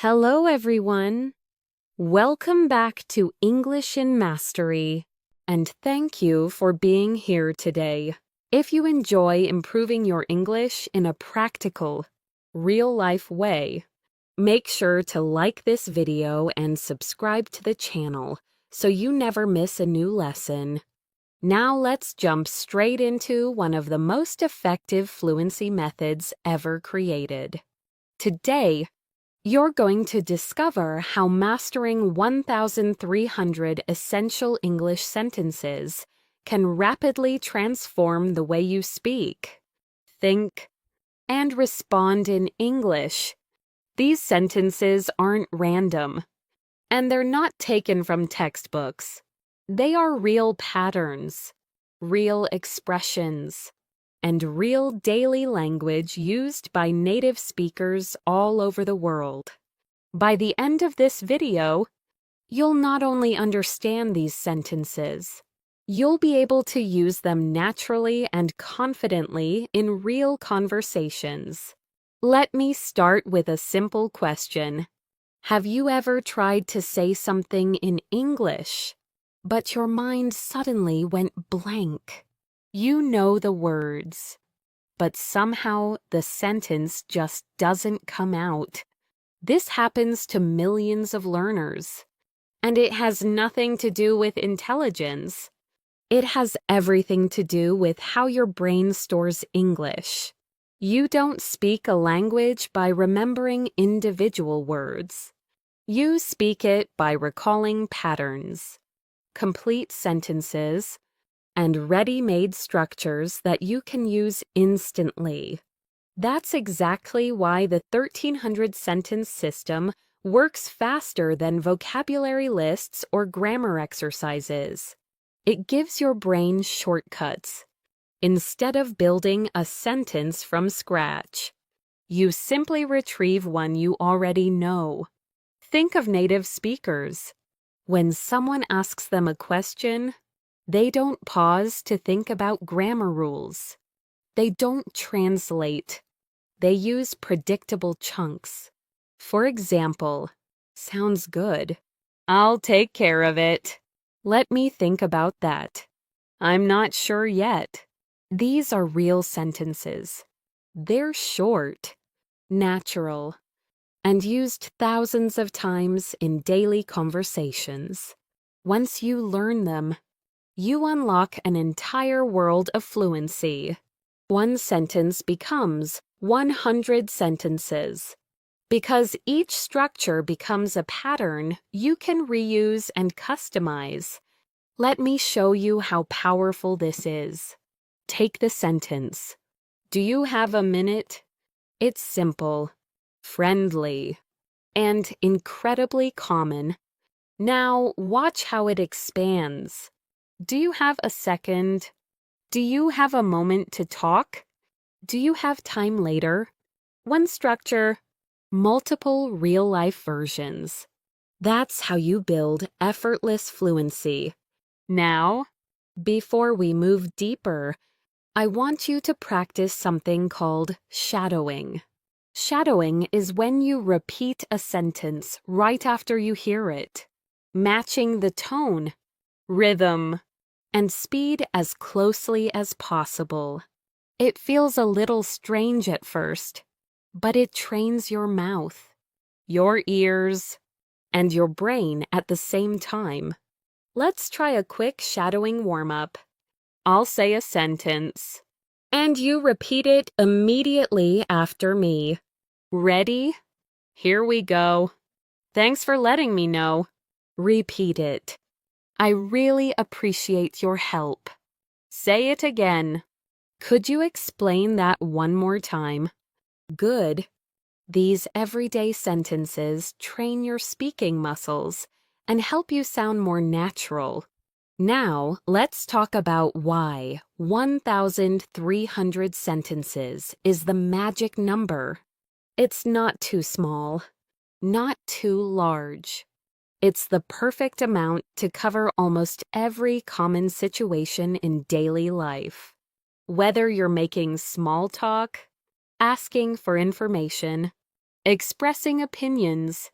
Hello, everyone. Welcome back to English in Mastery, and thank you for being here today. If you enjoy improving your English in a practical, real-life way, make sure to like this video and subscribe to the channel so you never miss a new lesson. Now let's jump straight into one of the most effective fluency methods ever created. Today, you're going to discover how mastering 1,300 essential English sentences can rapidly transform the way you speak, think, and respond in English. These sentences aren't random, and they're not taken from textbooks. They are real patterns, real expressions, and real daily language used by native speakers all over the world. By the end of this video, you'll not only understand these sentences, you'll be able to use them naturally and confidently in real conversations. Let me start with a simple question. Have you ever tried to say something in English, but your mind suddenly went blank? You know the words, but somehow the sentence just doesn't come out. This happens to millions of learners, and it has nothing to do with intelligence. It has everything to do with how your brain stores English. You don't speak a language by remembering individual words. You speak it by recalling patterns, complete sentences, and ready-made structures that you can use instantly. That's exactly why the 1,300 sentence system works faster than vocabulary lists or grammar exercises. It gives your brain shortcuts. Instead of building a sentence from scratch, you simply retrieve one you already know. Think of native speakers. When someone asks them a question, they don't pause to think about grammar rules. They don't translate. They use predictable chunks. For example, sounds good. I'll take care of it. Let me think about that. I'm not sure yet. These are real sentences. They're short, natural, and used thousands of times in daily conversations. Once you learn them, you unlock an entire world of fluency. One sentence becomes 100 sentences. Because each structure becomes a pattern you can reuse and customize. Let me show you how powerful this is. Take the sentence. Do you have a minute? It's simple, friendly, and incredibly common. Now watch how it expands. Do you have a second? Do you have a moment to talk? Do you have time later? One structure, multiple real-life versions. That's how you build effortless fluency. Now, before we move deeper, I want you to practice something called shadowing. Shadowing is when you repeat a sentence right after you hear it, matching the tone, rhythm, and speed as closely as possible. It feels a little strange at first, but it trains your mouth, your ears, and your brain at the same time. Let's try a quick shadowing warm-up. I'll say a sentence, and you repeat it immediately after me. Ready? Here we go. Thanks for letting me know. Repeat it. I really appreciate your help. Say it again. Could you explain that one more time? Good. These everyday sentences train your speaking muscles and help you sound more natural. Now, let's talk about why 1,300 sentences is the magic number. It's not too small, not too large. It's the perfect amount to cover almost every common situation in daily life. Whether you're making small talk, asking for information, expressing opinions,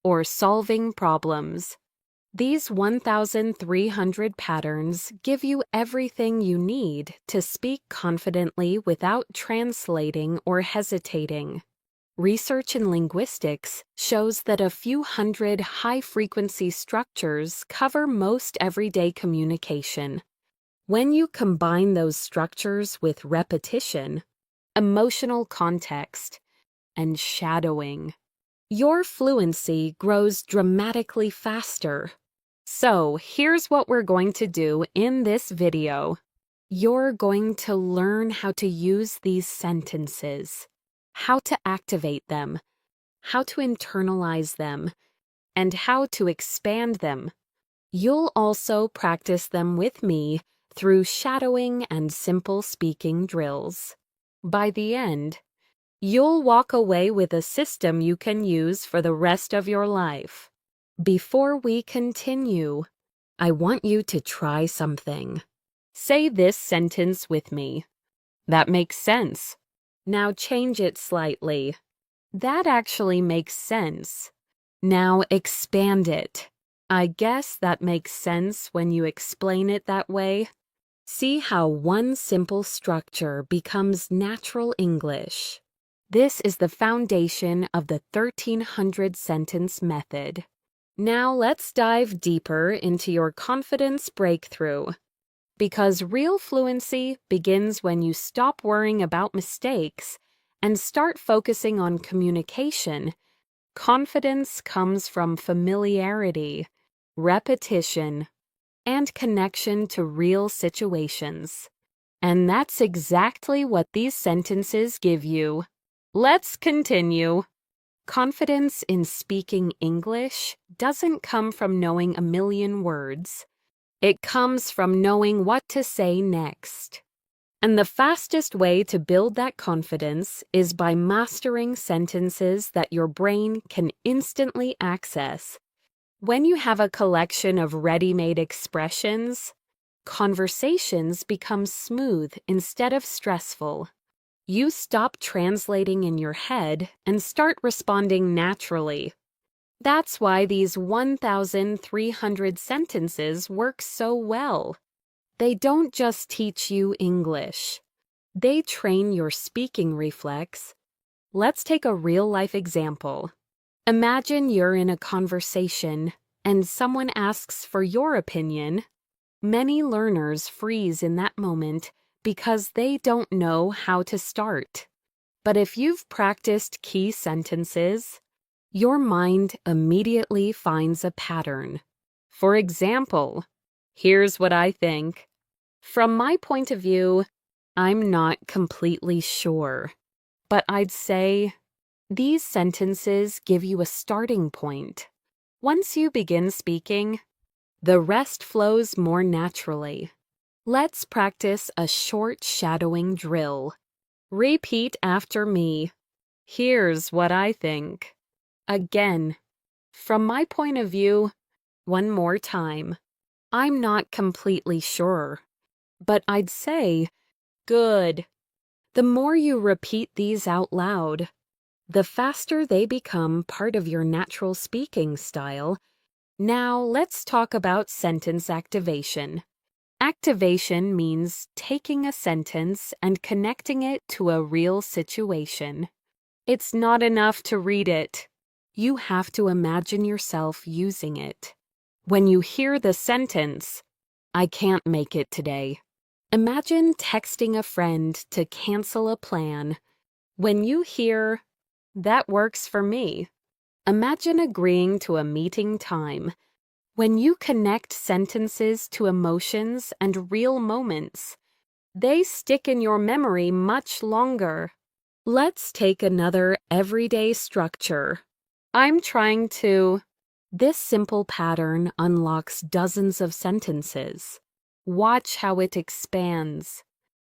or solving problems. These 1,300 patterns give you everything you need to speak confidently without translating or hesitating. Research in linguistics shows that a few hundred high-frequency structures cover most everyday communication. When you combine those structures with repetition, emotional context, and shadowing, your fluency grows dramatically faster. So, here's what we're going to do in this video. You're going to learn how to use these sentences, how to activate them, how to internalize them, and how to expand them. You'll also practice them with me through shadowing and simple speaking drills. By the end, you'll walk away with a system you can use for the rest of your life. Before we continue, I want you to try something. Say this sentence with me. That makes sense. Now change it slightly. That actually makes sense. Now expand it. I guess that makes sense when you explain it that way. See how one simple structure becomes natural English. This is the foundation of the 1300 sentence method. Now let's dive deeper into your confidence breakthrough. Because real fluency begins when you stop worrying about mistakes and start focusing on communication. Confidence comes from familiarity, repetition, and connection to real situations. And that's exactly what these sentences give you. Let's continue. Confidence in speaking English doesn't come from knowing a million words. It comes from knowing what to say next. And the fastest way to build that confidence is by mastering sentences that your brain can instantly access. When you have a collection of ready-made expressions, conversations become smooth instead of stressful. You stop translating in your head and start responding naturally. That's why these 1,300 sentences work so well. They don't just teach you English. They train your speaking reflex. Let's take a real-life example. Imagine you're in a conversation and someone asks for your opinion. Many learners freeze in that moment because they don't know how to start. But if you've practiced key sentences, your mind immediately finds a pattern. For example, here's what I think. From my point of view, I'm not completely sure. But I'd say these sentences give you a starting point. Once you begin speaking, the rest flows more naturally. Let's practice a short shadowing drill. Repeat after me. Here's what I think. Again, from my point of view, one more time. I'm not completely sure, but I'd say, good. The more you repeat these out loud, the faster they become part of your natural speaking style. Now let's talk about sentence activation. Activation means taking a sentence and connecting it to a real situation. It's not enough to read it. You have to imagine yourself using it. When you hear the sentence, I can't make it today. Imagine texting a friend to cancel a plan. When you hear, that works for me. Imagine agreeing to a meeting time. When you connect sentences to emotions and real moments, they stick in your memory much longer. Let's take another everyday structure. I'm trying to. This simple pattern unlocks dozens of sentences. Watch how it expands.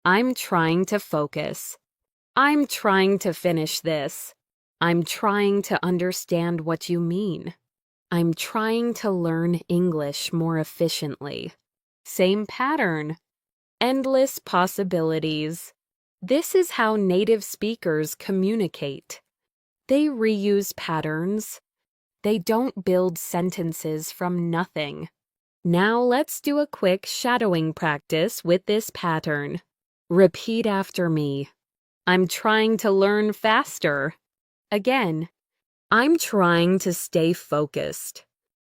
I'm trying to focus. I'm trying to finish this. I'm trying to understand what you mean. I'm trying to learn English more efficiently. Same pattern. Endless possibilities. This is how native speakers communicate. They reuse patterns. They don't build sentences from nothing. Now let's do a quick shadowing practice with this pattern. Repeat after me. I'm trying to learn faster. Again. I'm trying to stay focused.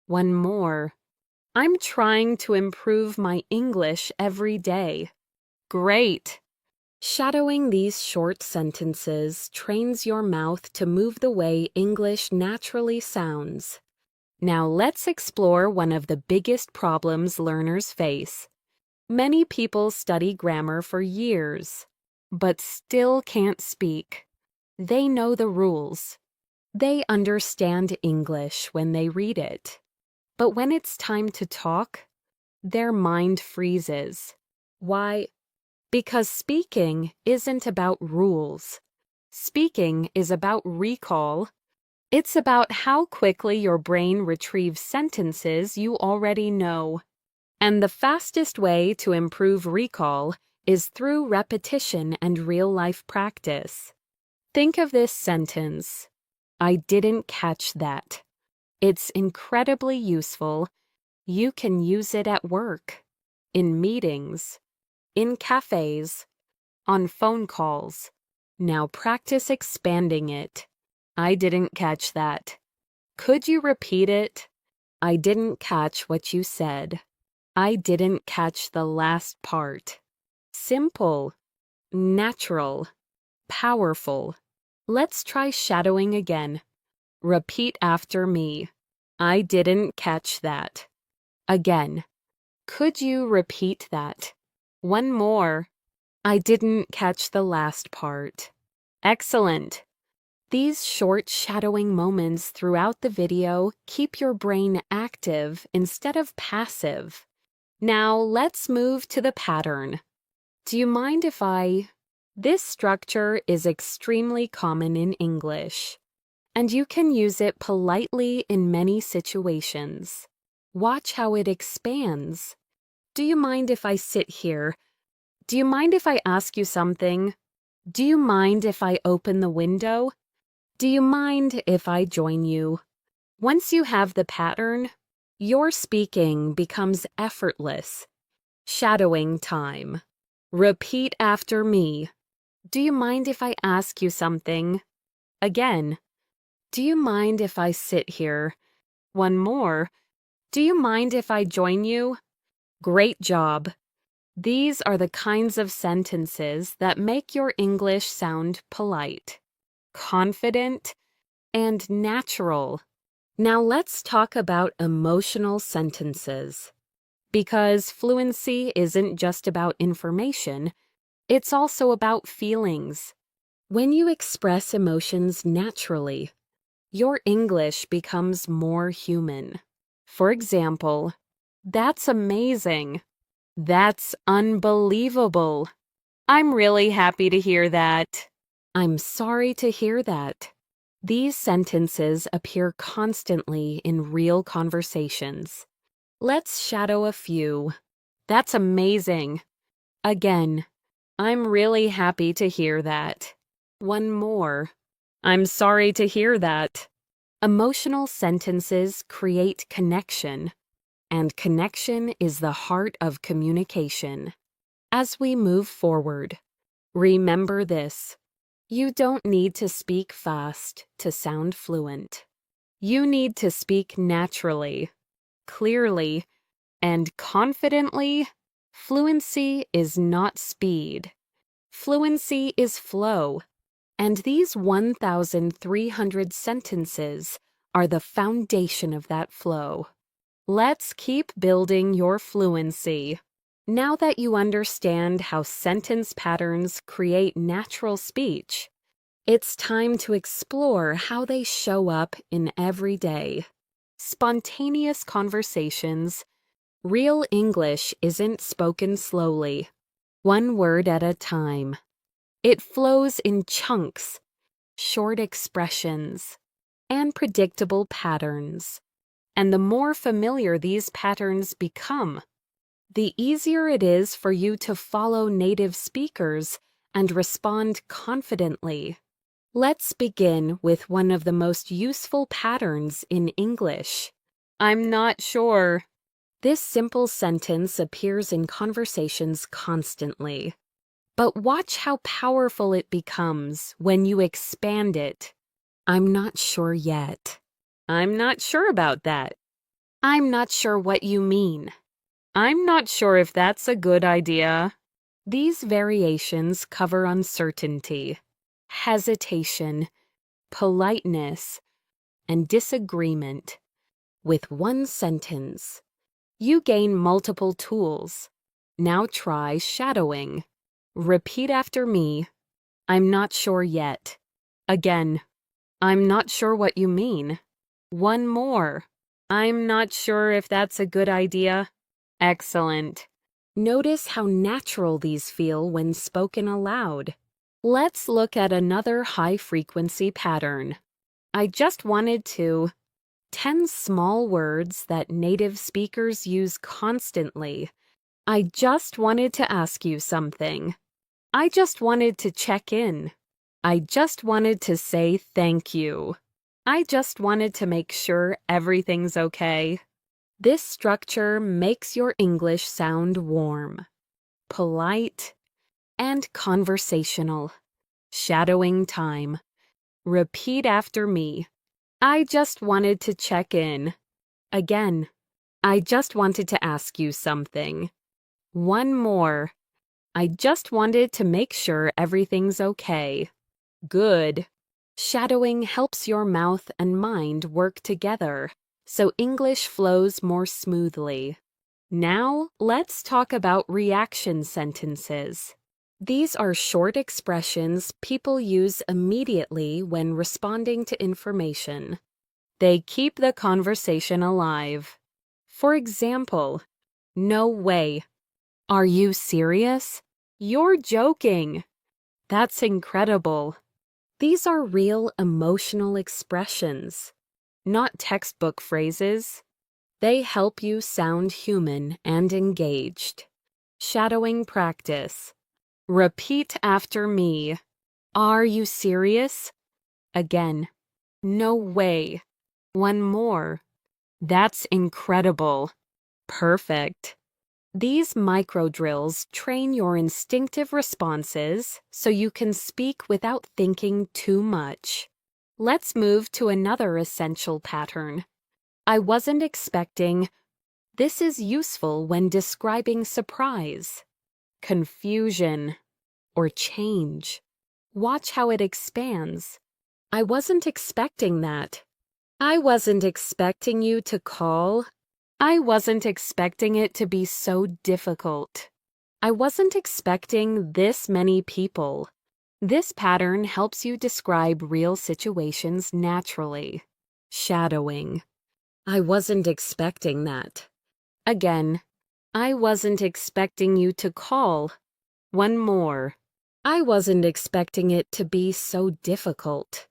One more. I'm trying to improve my English every day. Great! Shadowing these short sentences trains your mouth to move the way English naturally sounds. Now let's explore one of the biggest problems learners face. Many people study grammar for years, but still can't speak. They know the rules. They understand English when they read it. But when it's time to talk, their mind freezes. Why? Because speaking isn't about rules. Speaking is about recall. It's about how quickly your brain retrieves sentences you already know. And the fastest way to improve recall is through repetition and real-life practice. Think of this sentence. I didn't catch that. It's incredibly useful. You can use it at work, in meetings, in cafes, on phone calls. Now practice expanding it. I didn't catch that. Could you repeat it? I didn't catch what you said. I didn't catch the last part. Simple, natural, powerful. Let's try shadowing again. Repeat after me. I didn't catch that. Again. Could you repeat that? One more. I didn't catch the last part. Excellent. These short shadowing moments throughout the video keep your brain active instead of passive. Now let's move to the pattern. Do you mind if This structure is extremely common in English, and you can use it politely in many situations. Watch how it expands. Do you mind if I sit here? Do you mind if I ask you something? Do you mind if I open the window? Do you mind if I join you? Once you have the pattern, your speaking becomes effortless. Shadowing time. Repeat after me. Do you mind if I ask you something? Again. Do you mind if I sit here? One more. Do you mind if I join you? Great job. These are the kinds of sentences that make your English sound polite, confident, and natural. Now let's talk about emotional sentences. Because fluency isn't just about information, it's also about feelings. When you express emotions naturally, your English becomes more human. For example, that's amazing. That's unbelievable. I'm really happy to hear that. I'm sorry to hear that. These sentences appear constantly in real conversations. Let's shadow a few. That's amazing. Again, I'm really happy to hear that. One more. I'm sorry to hear that. Emotional sentences create connection, and connection is the heart of communication. As we move forward, remember this. You don't need to speak fast to sound fluent. You need to speak naturally, clearly, and confidently. Fluency is not speed. Fluency is flow. And these 1,300 sentences are the foundation of that flow. Let's keep building your fluency. Now that you understand how sentence patterns create natural speech, it's time to explore how they show up in everyday, spontaneous conversations. Real English isn't spoken slowly, one word at a time. It flows in chunks, short expressions, and predictable patterns. And the more familiar these patterns become, the easier it is for you to follow native speakers and respond confidently. Let's begin with one of the most useful patterns in English. I'm not sure. This simple sentence appears in conversations constantly. But watch how powerful it becomes when you expand it. I'm not sure yet. I'm not sure about that. I'm not sure what you mean. I'm not sure if that's a good idea. These variations cover uncertainty, hesitation, politeness, and disagreement. With one sentence, you gain multiple tools. Now try shadowing. Repeat after me. I'm not sure yet. Again, I'm not sure what you mean. One more. I'm not sure if that's a good idea. Excellent. Notice how natural these feel when spoken aloud. Let's look at another high-frequency pattern. I just wanted to. 10 small words that native speakers use constantly. I just wanted to ask you something. I just wanted to check in. I just wanted to say thank you. I just wanted to make sure everything's okay. This structure makes your English sound warm, polite, and conversational. Shadowing time. Repeat after me. I just wanted to check in. Again, I just wanted to ask you something. One more. I just wanted to make sure everything's okay. Good. Shadowing helps your mouth and mind work together, so English flows more smoothly. Now, let's talk about reaction sentences. These are short expressions people use immediately when responding to information. They keep the conversation alive. For example, no way. Are you serious? You're joking. That's incredible. These are real emotional expressions, not textbook phrases. They help you sound human and engaged. Shadowing practice. Repeat after me. Are you serious? Again. No way. One more. That's incredible. Perfect. These micro drills train your instinctive responses so you can speak without thinking too much. Let's move to another essential pattern. I wasn't expecting. This is useful when describing surprise, confusion, or change. Watch how it expands. I wasn't expecting that. I wasn't expecting you to call. I wasn't expecting it to be so difficult. I wasn't expecting this many people. This pattern helps you describe real situations naturally. Shadowing. I wasn't expecting that. Again, I wasn't expecting you to call. One more. I wasn't expecting it to be so difficult.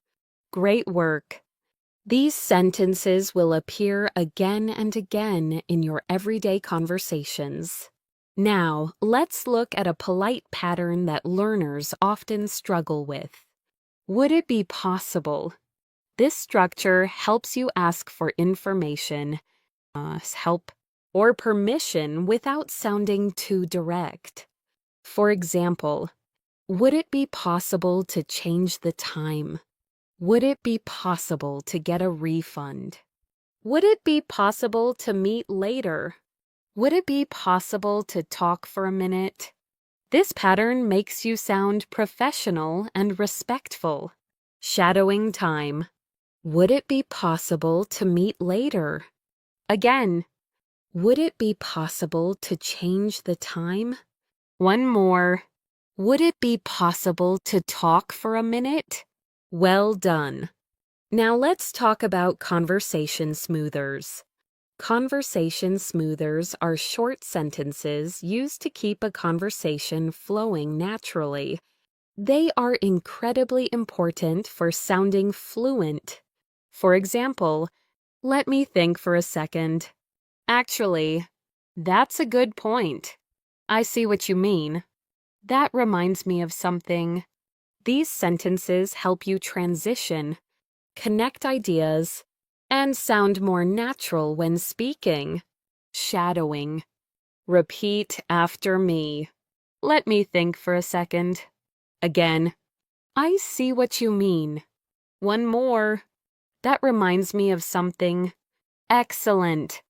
Great work. These sentences will appear again and again in your everyday conversations. Now, let's look at a polite pattern that learners often struggle with. Would it be possible? This structure helps you ask for information, help, or permission without sounding too direct. For example, would it be possible to change the time? Would it be possible to get a refund? Would it be possible to meet later? Would it be possible to talk for a minute? This pattern makes you sound professional and respectful. Shadowing time. Would it be possible to meet later? Again, would it be possible to change the time? One more. Would it be possible to talk for a minute? Well done. Now let's talk about conversation smoothers. Conversation smoothers are short sentences used to keep a conversation flowing naturally. They are incredibly important for sounding fluent. For example, let me think for a second. Actually, that's a good point. I see what you mean. That reminds me of something. These sentences help you transition, connect ideas, and sound more natural when speaking. Shadowing. Repeat after me. Let me think for a second. Again. I see what you mean. One more. That reminds me of something. Excellent.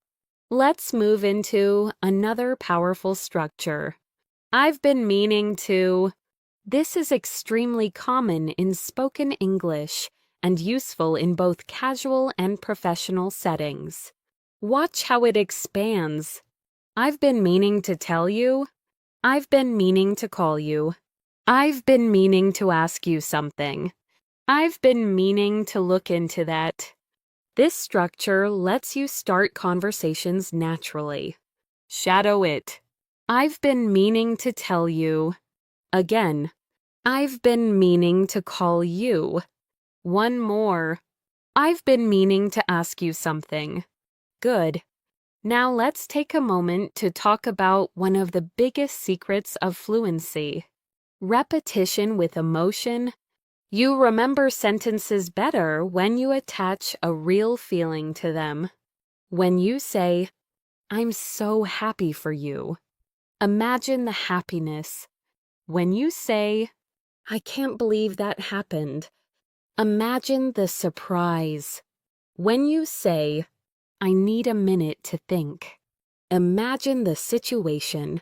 Let's move into another powerful structure. I've been meaning to. This is extremely common in spoken English and useful in both casual and professional settings. Watch how it expands. I've been meaning to tell you. I've been meaning to call you. I've been meaning to ask you something. I've been meaning to look into that. This structure lets you start conversations naturally. Shadow it. I've been meaning to tell you. Again. I've been meaning to call you. One more. I've been meaning to ask you something. Good. Now let's take a moment to talk about one of the biggest secrets of fluency. Repetition with emotion. You remember sentences better when you attach a real feeling to them. When you say, I'm so happy for you, imagine the happiness. When you say, I can't believe that happened, imagine the surprise. When you say, I need a minute to think, imagine the situation.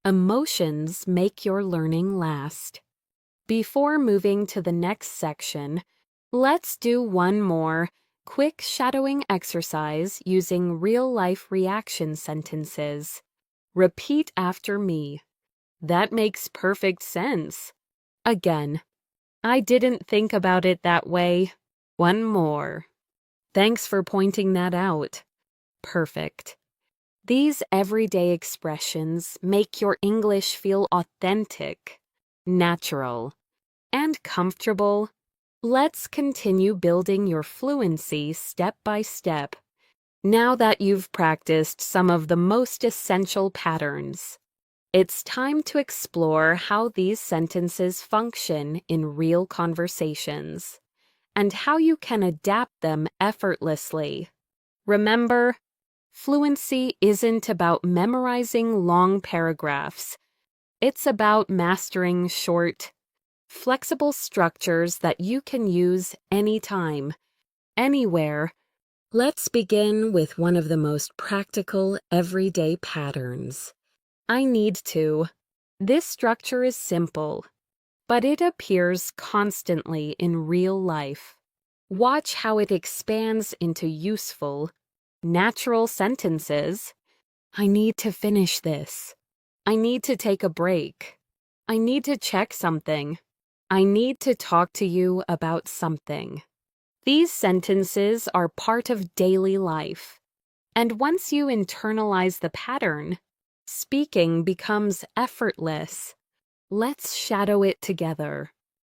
Emotions make your learning last. Before moving to the next section, let's do one more quick shadowing exercise using real-life reaction sentences. Repeat after me. That makes perfect sense. Again, I didn't think about it that way. One more. Thanks for pointing that out. Perfect. These everyday expressions make your English feel authentic, natural, and comfortable. Let's continue building your fluency step by step. Now that you've practiced some of the most essential patterns, it's time to explore how these sentences function in real conversations and how you can adapt them effortlessly. Remember, fluency isn't about memorizing long paragraphs. It's about mastering short, flexible structures that you can use anytime, anywhere. Let's begin with one of the most practical, everyday patterns. I need to. This structure is simple, but it appears constantly in real life. Watch how it expands into useful, natural sentences. I need to finish this. I need to take a break. I need to check something. I need to talk to you about something. These sentences are part of daily life, and once you internalize the pattern, speaking becomes effortless. Let's shadow it together.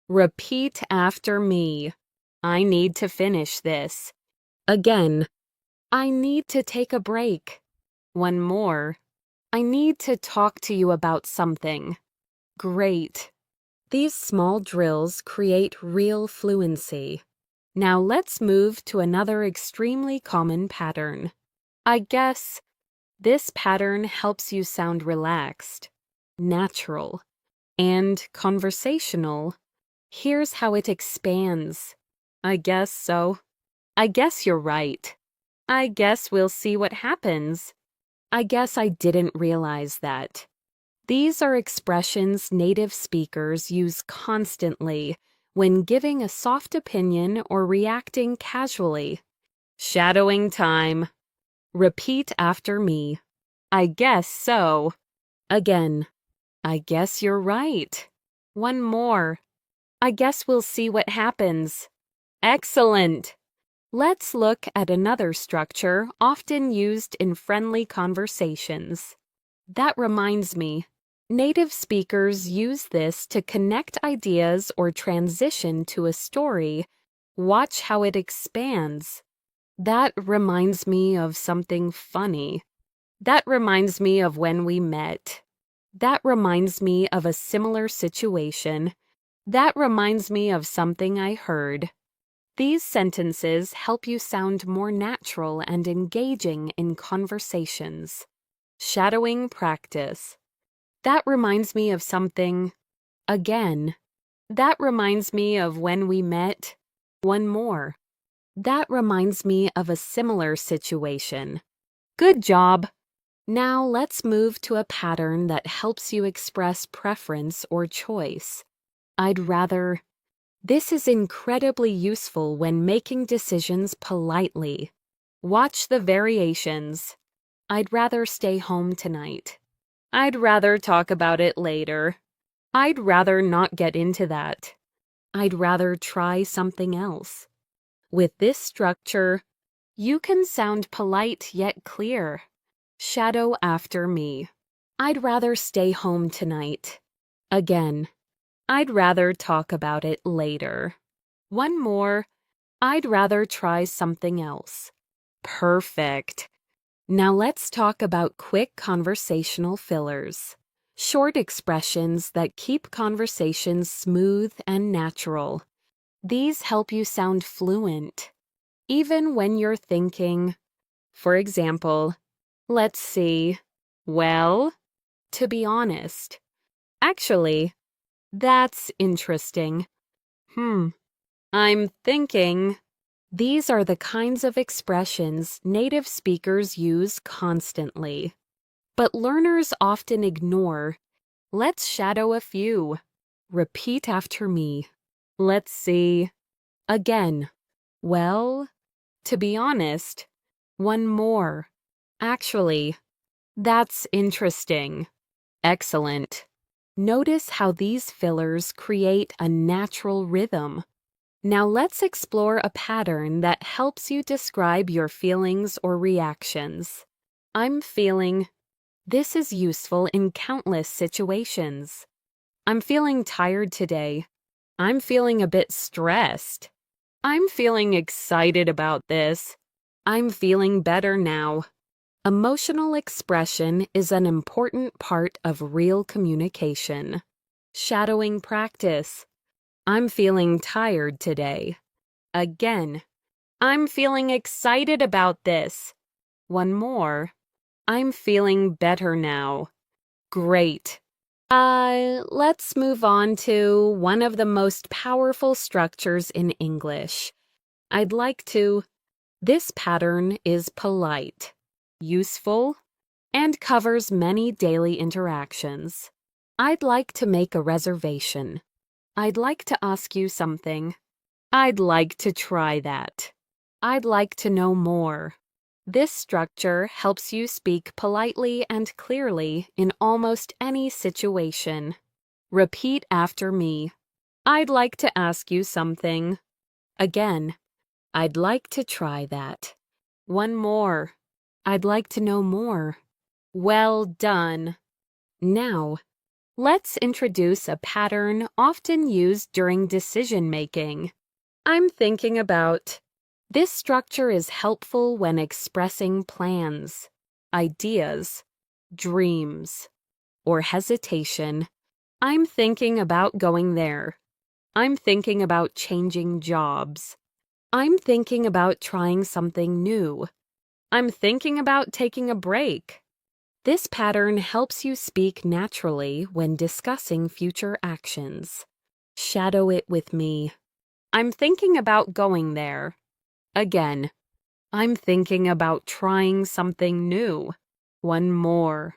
Repeat after me. I need to finish this. Again. I need to take a break. One more. I need to talk to you about something. Great. These small drills create real fluency. Now let's move to another extremely common pattern. I guess this pattern helps you sound relaxed, natural, and conversational. Here's how it expands. I guess so. I guess you're right. I guess we'll see what happens. I guess I didn't realize that. These are expressions native speakers use constantly when giving a soft opinion or reacting casually. Shadowing time. Repeat after me. I guess so. Again. I guess you're right. One more. I guess we'll see what happens. Excellent. Let's look at another structure often used in friendly conversations. That reminds me, native speakers use this to connect ideas or transition to a story. Watch how it expands. That reminds me of something funny. That reminds me of when we met. That reminds me of a similar situation. That reminds me of something I heard. These sentences help you sound more natural and engaging in conversations. Shadowing practice. That reminds me of something. Again. That reminds me of when we met. One more. That reminds me of a similar situation. Good job! Now let's move to a pattern that helps you express preference or choice. I'd rather. This is incredibly useful when making decisions politely. Watch the variations. I'd rather stay home tonight. I'd rather talk about it later. I'd rather not get into that. I'd rather try something else. With this structure, you can sound polite yet clear. Shadow after me. I'd rather stay home tonight. Again. I'd rather talk about it later. One more. I'd rather try something else. Perfect. Now let's talk about quick conversational fillers. Short expressions that keep conversations smooth and natural. These help you sound fluent, even when you're thinking. For example, let's see. Well, to be honest. Actually, that's interesting. I'm thinking. These are the kinds of expressions native speakers use constantly, but learners often ignore. Let's shadow a few. Repeat after me. Let's see. Again. Well, to be honest. One more. Actually, that's interesting. Excellent. Notice how these fillers create a natural rhythm. Now let's explore a pattern that helps you describe your feelings or reactions. I'm feeling. This is useful in countless situations. I'm feeling tired today. I'm feeling a bit stressed. I'm feeling excited about this. I'm feeling better now. Emotional expression is an important part of real communication. Shadowing practice. I'm feeling tired today. Again. I'm feeling excited about this. One more. I'm feeling better now. Great. Let's move on to one of the most powerful structures in English. I'd like to. This pattern is polite, useful, and covers many daily interactions. I'd like to make a reservation. I'd like to ask you something. I'd like to try that. I'd like to know more. This structure helps you speak politely and clearly in almost any situation. Repeat after me. I'd like to ask you something. Again. I'd like to try that. One more. I'd like to know more. Well done. Now, let's introduce a pattern often used during decision-making. I'm thinking about. This structure is helpful when expressing plans, ideas, dreams, or hesitation. I'm thinking about going there. I'm thinking about changing jobs. I'm thinking about trying something new. I'm thinking about taking a break. This pattern helps you speak naturally when discussing future actions. Shadow it with me. I'm thinking about going there. Again. I'm thinking about trying something new. One more.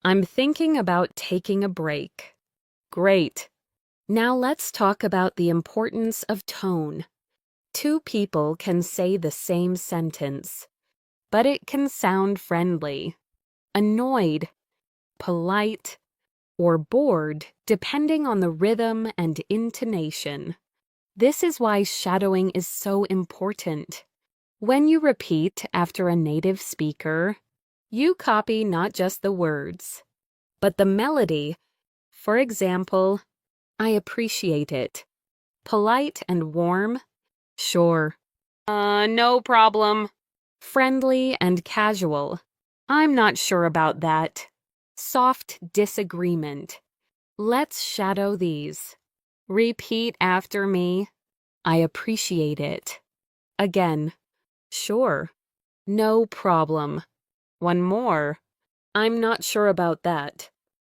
I'm thinking about taking a break. Great. Now let's talk about the importance of tone. Two people can say the same sentence, but it can sound friendly, annoyed, polite, or bored depending on the rhythm and intonation. This is why shadowing is so important. When you repeat after a native speaker, you copy not just the words, but the melody. For example, I appreciate it. Polite and warm? Sure. No problem. Friendly and casual? I'm not sure about that. Soft disagreement. Let's shadow these. Repeat after me. I appreciate it. Again. Sure. No problem. One more. I'm not sure about that.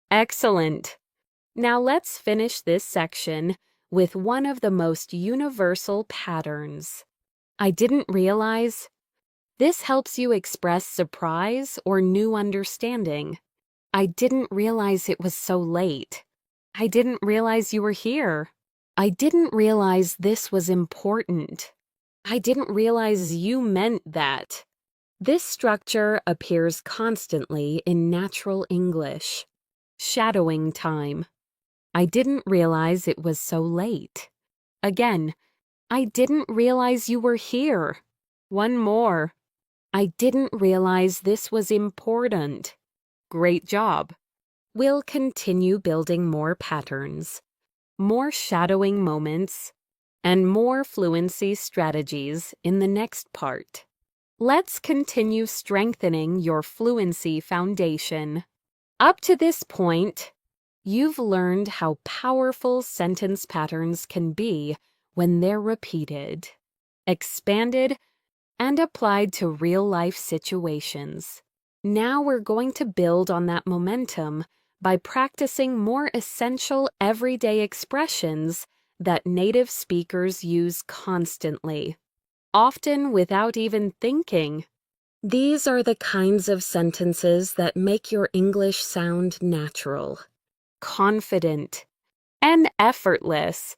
Excellent. Now let's finish this section with one of the most universal patterns. I didn't realize. This helps you express surprise or new understanding. I didn't realize it was so late. I didn't realize you were here. I didn't realize this was important. I didn't realize you meant that. This structure appears constantly in natural English. Shadowing time. I didn't realize it was so late. Again, I didn't realize you were here. One more. I didn't realize this was important. Great job. We'll continue building more patterns, more shadowing moments, and more fluency strategies in the next part. Let's continue strengthening your fluency foundation. Up to this point, you've learned how powerful sentence patterns can be when they're repeated, expanded, and applied to real-life situations. Now we're going to build on that momentum by practicing more essential everyday expressions that native speakers use constantly, often without even thinking. These are the kinds of sentences that make your English sound natural, confident, and effortless.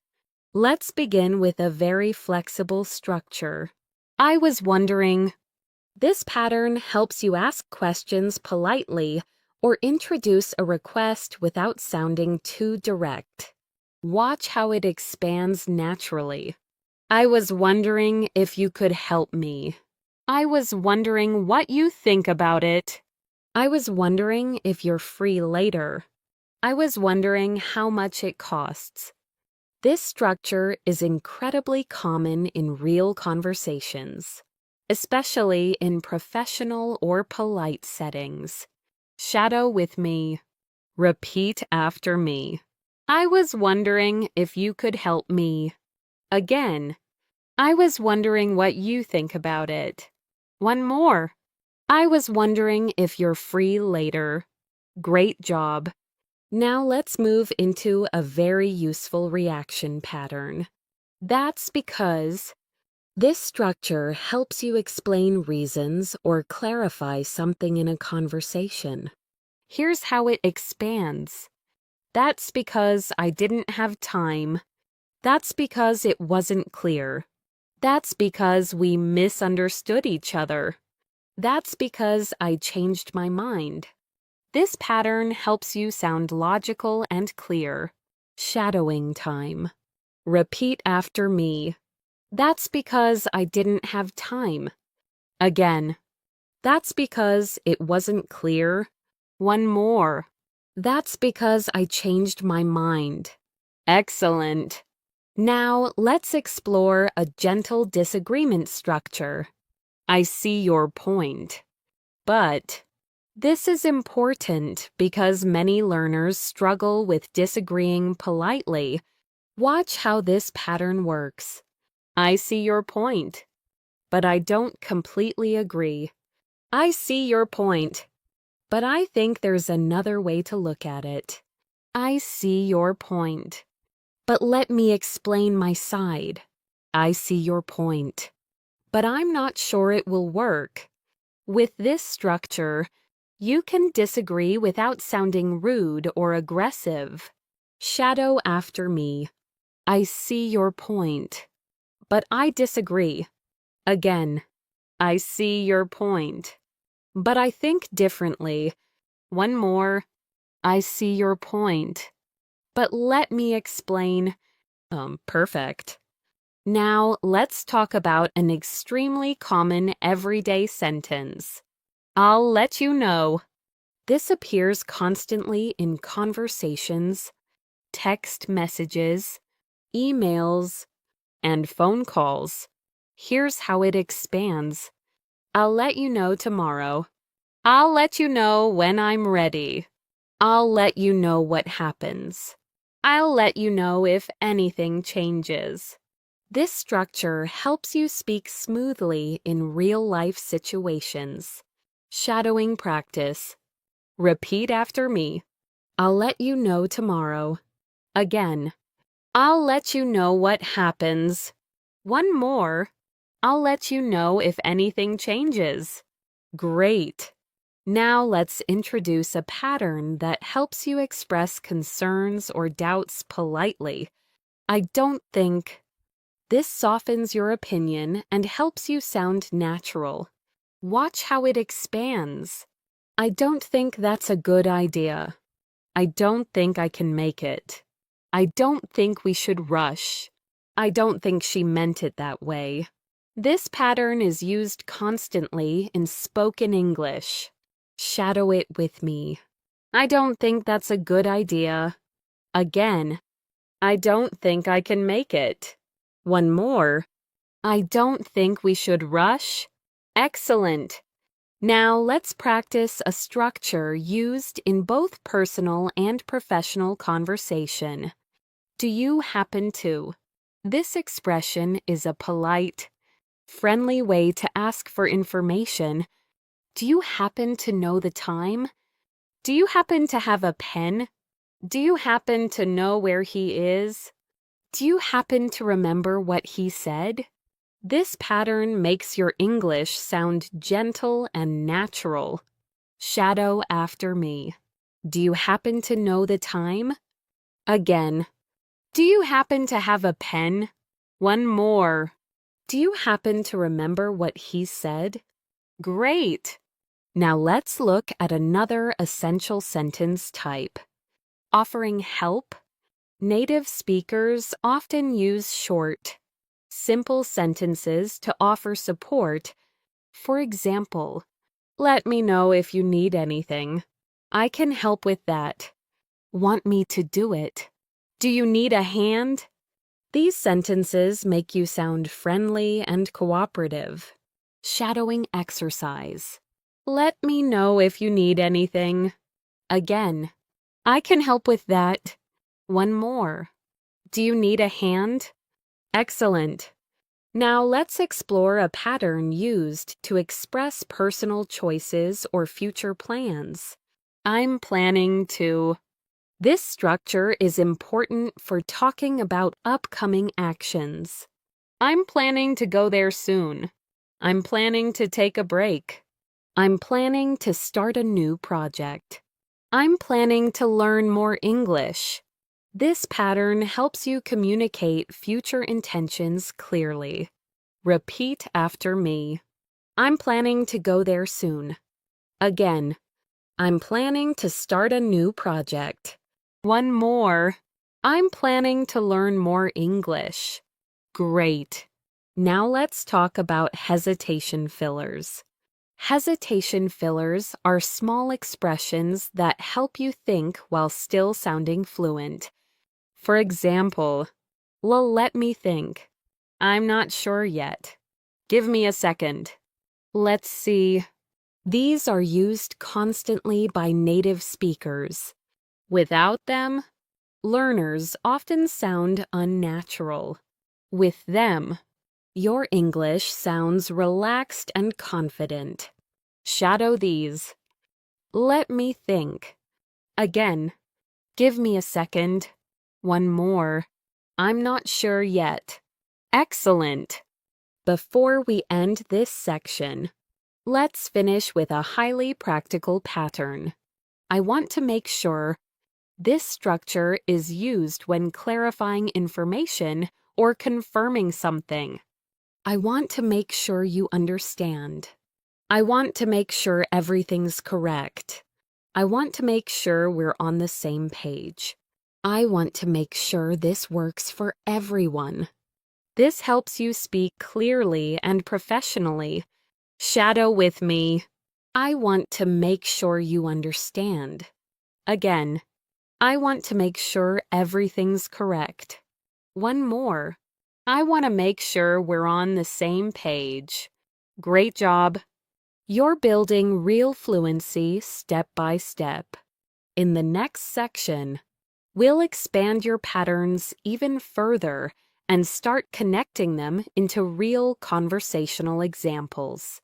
Let's begin with a very flexible structure. I was wondering. This pattern helps you ask questions politely or introduce a request without sounding too direct. Watch how it expands naturally. I was wondering if you could help me. I was wondering what you think about it. I was wondering if you're free later. I was wondering how much it costs. This structure is incredibly common in real conversations, especially in professional or polite settings. Shadow with me. Repeat after me. I was wondering if you could help me. Again. I was wondering what you think about it. One more. I was wondering if you're free later. Great job. Now let's move into a very useful reaction pattern. That's because this structure helps you explain reasons or clarify something in a conversation. Here's how it expands. That's because I didn't have time. That's because it wasn't clear. That's because we misunderstood each other. That's because I changed my mind. This pattern helps you sound logical and clear. Shadowing time. Repeat after me. That's because I didn't have time. Again. That's because it wasn't clear. One more. That's because I changed my mind. Excellent. Now let's explore a gentle disagreement structure. I see your point. But this is important because many learners struggle with disagreeing politely. Watch how this pattern works. I see your point, but I don't completely agree. I see your point, but I think there's another way to look at it. I see your point, but let me explain my side. I see your point, but I'm not sure it will work. With this structure, you can disagree without sounding rude or aggressive. Shadow after me. I see your point, but I disagree. Again, I see your point, but I think differently. One more. I see your point, but let me explain. Perfect. Now let's talk about an extremely common everyday sentence. I'll let you know. This appears constantly in conversations, text messages, emails, and phone calls. Here's how it expands. I'll let you know tomorrow. I'll let you know when I'm ready. I'll let you know what happens. I'll let you know if anything changes. This structure helps you speak smoothly in real-life situations. Shadowing practice. Repeat after me. I'll let you know tomorrow. Again. I'll let you know what happens. One more. I'll let you know if anything changes. Great. Now let's introduce a pattern that helps you express concerns or doubts politely. I don't think. This softens your opinion and helps you sound natural. Watch how it expands. I don't think that's a good idea. I don't think I can make it. I don't think we should rush. I don't think she meant it that way. This pattern is used constantly in spoken English. Shadow it with me. I don't think that's a good idea. Again. I don't think I can make it. One more. I don't think we should rush. Excellent. Now let's practice a structure used in both personal and professional conversation. Do you happen to? This expression is a polite, friendly way to ask for information. Do you happen to know the time? Do you happen to have a pen? Do you happen to know where he is? Do you happen to remember what he said? This pattern makes your English sound gentle and natural. Shadow after me. Do you happen to know the time? Again. Do you happen to have a pen? One more. Do you happen to remember what he said? Great! Now let's look at another essential sentence type. Offering help. Native speakers often use short, simple sentences to offer support. For example, let me know if you need anything. I can help with that. Want me to do it? Do you need a hand? These sentences make you sound friendly and cooperative. Shadowing exercise. Let me know if you need anything. Again. I can help with that. One more. Do you need a hand? Excellent. Now let's explore a pattern used to express personal choices or future plans. I'm planning to. This structure is important for talking about upcoming actions. I'm planning to go there soon. I'm planning to take a break. I'm planning to start a new project. I'm planning to learn more English. This pattern helps you communicate future intentions clearly. Repeat after me. I'm planning to go there soon. Again. I'm planning to start a new project. One more. I'm planning to learn more English. Great. Now let's talk about hesitation fillers. Hesitation fillers are small expressions that help you think while still sounding fluent. For example, let me think. I'm not sure yet. Give me a second. Let's see. These are used constantly by native speakers. Without them, learners often sound unnatural. With them, your English sounds relaxed and confident. Shadow these. Let me think. Again. Give me a second. One more. I'm not sure yet. Excellent. Before we end this section, let's finish with a highly practical pattern. I want to make sure this structure is used when clarifying information or confirming something. I want to make sure you understand. I want to make sure everything's correct. I want to make sure we're on the same page. I want to make sure this works for everyone. This helps you speak clearly and professionally. Shadow with me. I want to make sure you understand. Again. I want to make sure everything's correct. One more. I want to make sure we're on the same page. Great job. You're building real fluency step by step. In the next section, We'll expand your patterns even further and start connecting them into real conversational examples.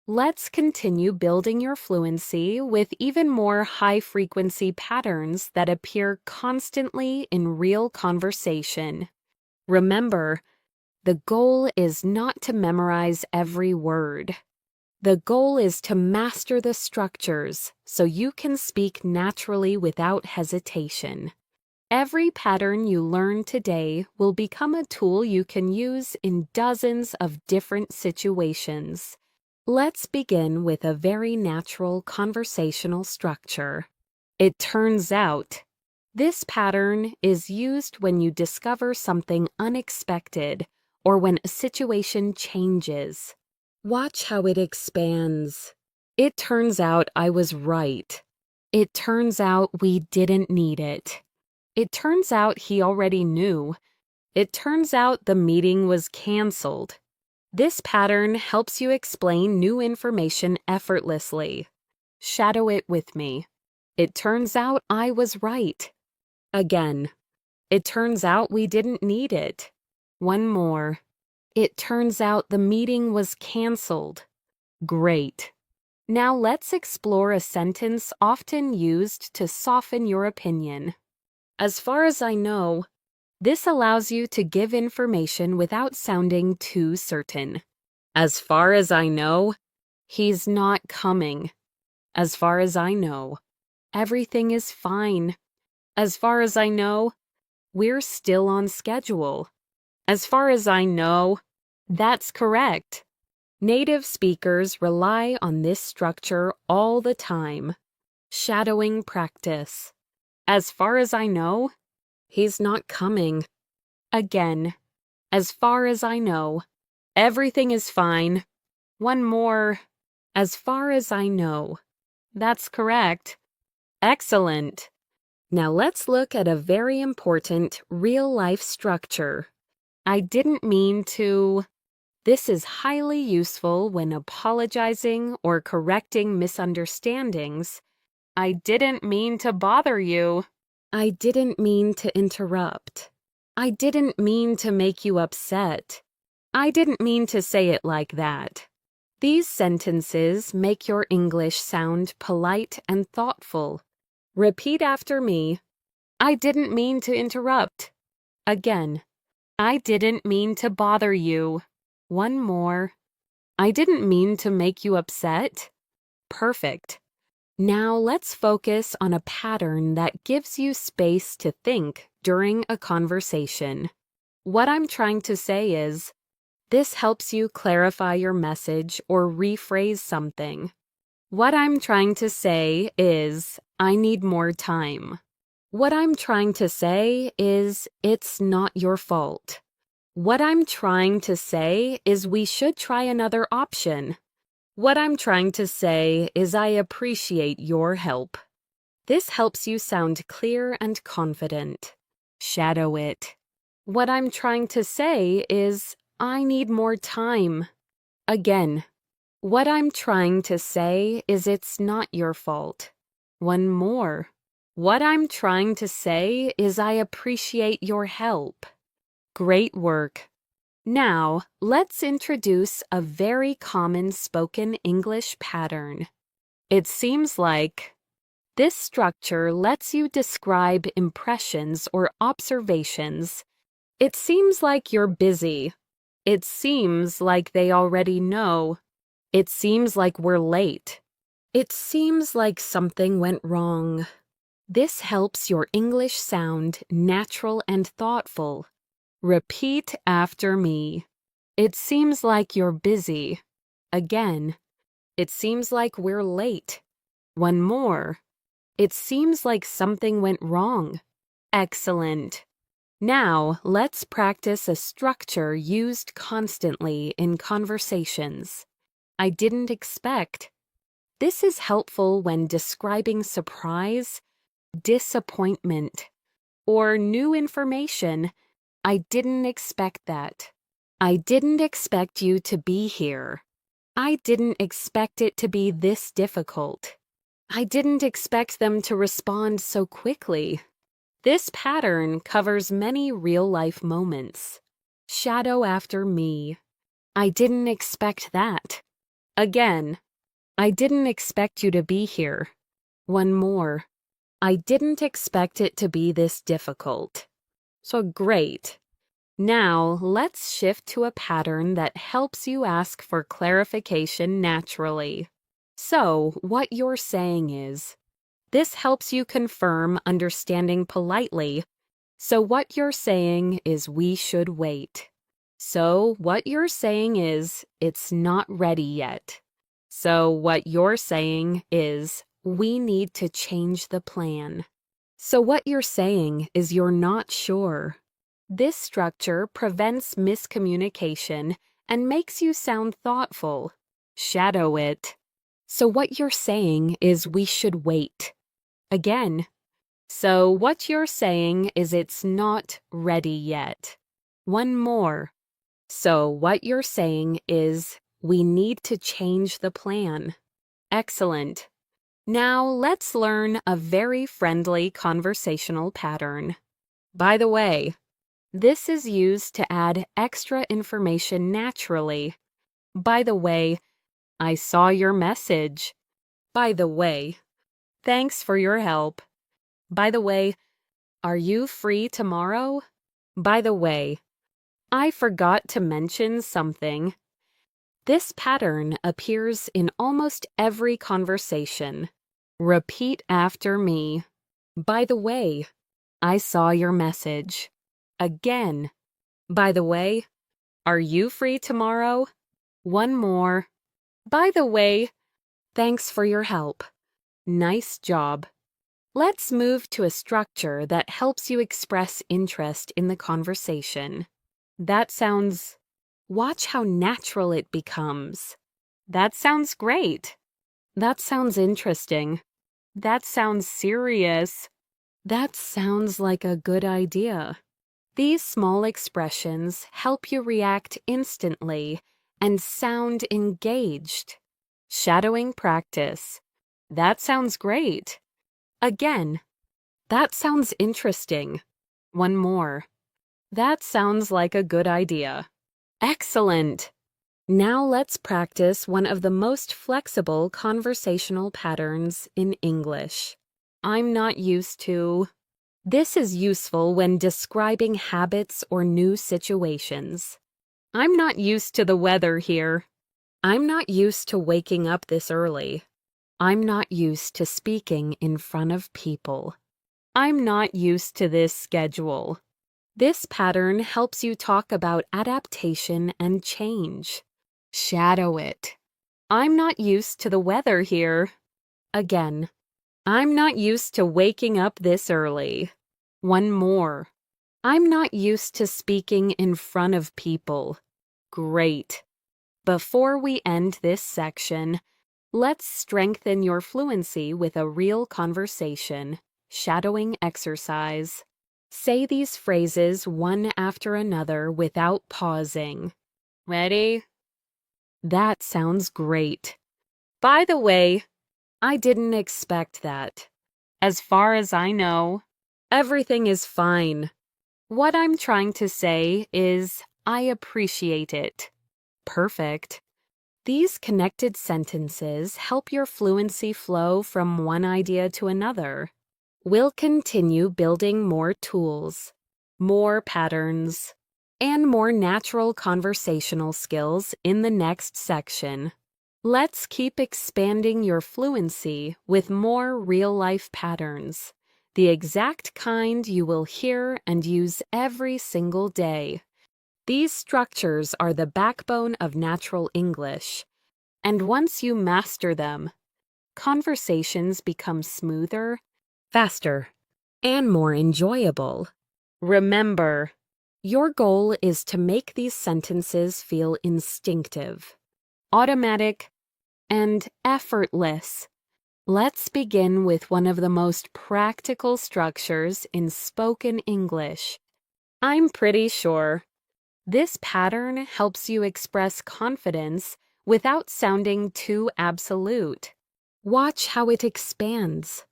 Let's continue building your fluency with even more high-frequency patterns that appear constantly in real conversation. Remember, the goal is not to memorize every word. The goal is to master the structures so you can speak naturally without hesitation. Every pattern you learn today will become a tool you can use in dozens of different situations. Let's begin with a very natural conversational structure. It turns out, this pattern is used when you discover something unexpected or when a situation changes. Watch how it expands. It turns out I was right. It turns out we didn't need it. It turns out he already knew. It turns out the meeting was canceled. This pattern helps you explain new information effortlessly. Shadow it with me. It turns out I was right. Again. It turns out we didn't need it. One more. It turns out the meeting was canceled. Great. Now let's explore a sentence often used to soften your opinion. As far as I know, this allows you to give information without sounding too certain. As far as I know, he's not coming. As far as I know, everything is fine. As far as I know, we're still on schedule. As far as I know, that's correct. Native speakers rely on this structure all the time. Shadowing practice. As far as I know, he's not coming. Again. As far as I know, everything is fine. One more. As far as I know. That's correct. Excellent. Now let's look at a very important real-life structure. I didn't mean to. This is highly useful when apologizing or correcting misunderstandings. I didn't mean to bother you. I didn't mean to interrupt. I didn't mean to make you upset. I didn't mean to say it like that. These sentences make your English sound polite and thoughtful. Repeat after me. I didn't mean to interrupt. Again. I didn't mean to bother you. One more. I didn't mean to make you upset. Perfect. Now let's focus on a pattern that gives you space to think during a conversation. What I'm trying to say is, this helps you clarify your message or rephrase something. What I'm trying to say is, I need more time. What I'm trying to say is, it's not your fault. What I'm trying to say is we should try another option. What I'm trying to say is I appreciate your help. This helps you sound clear and confident. Shadow it. What I'm trying to say is I need more time. Again. What I'm trying to say is it's not your fault. One more. What I'm trying to say is I appreciate your help. Great work. Now, let's introduce a very common spoken English pattern. It seems like this structure lets you describe impressions or observations. It seems like you're busy. It seems like they already know. It seems like we're late. It seems like something went wrong. This helps your English sound natural and thoughtful. Repeat after me. It seems like you're busy. Again. It seems like we're late. One more. It seems like something went wrong. Excellent. Now, let's practice a structure used constantly in conversations. I didn't expect. This is helpful when describing surprise, disappointment, or new information. I didn't expect that. I didn't expect you to be here. I didn't expect it to be this difficult. I didn't expect them to respond so quickly. This pattern covers many real-life moments. Shadow after me. I didn't expect that. Again. I didn't expect you to be here. One more. I didn't expect it to be this difficult. So great. Now, let's shift to a pattern that helps you ask for clarification naturally. So, what you're saying is, this helps you confirm understanding politely. So, what you're saying is we should wait. So, what you're saying is it's not ready yet. So, what you're saying is we need to change the plan. So, what you're saying is you're not sure. This structure prevents miscommunication and makes you sound thoughtful. Shadow it. So what you're saying is we should wait. Again. So what you're saying is it's not ready yet. One more. So what you're saying is we need to change the plan. Excellent. Now let's learn a very friendly conversational pattern. By the way, this is used to add extra information naturally. By the way, I saw your message. By the way, thanks for your help. By the way, are you free tomorrow? By the way, I forgot to mention something. This pattern appears in almost every conversation. Repeat after me. By the way, I saw your message. Again. By the way, are you free tomorrow? One more. By the way, thanks for your help. Nice job. Let's move to a structure that helps you express interest in the conversation. That sounds... Watch how natural it becomes. That sounds great. That sounds interesting. That sounds serious. That sounds like a good idea. These small expressions help you react instantly and sound engaged. Shadowing practice. That sounds great. Again. That sounds interesting. One more. That sounds like a good idea. Excellent. Now let's practice one of the most flexible conversational patterns in English. I'm not used to... This is useful when describing habits or new situations. I'm not used to the weather here. I'm not used to waking up this early. I'm not used to speaking in front of people. I'm not used to this schedule. This pattern helps you talk about adaptation and change. Shadow it. I'm not used to the weather here. Again. I'm not used to waking up this early. One more. I'm not used to speaking in front of people. Great. Before we end this section, let's strengthen your fluency with a real conversation, shadowing exercise. Say these phrases one after another without pausing. Ready? That sounds great. By the way, I didn't expect that. As far as I know, everything is fine. What I'm trying to say is, I appreciate it. Perfect. These connected sentences help your fluency flow from one idea to another. We'll continue building more tools, more patterns, and more natural conversational skills in the next section. Let's keep expanding your fluency with more real-life patterns, the exact kind you will hear and use every single day. These structures are the backbone of natural English, and once you master them, conversations become smoother, faster, and more enjoyable. Remember, your goal is to make these sentences feel instinctive, automatic, and effortless. Let's begin with one of the most practical structures in spoken English. I'm pretty sure. This pattern helps you express confidence without sounding too absolute. Watch how it expands.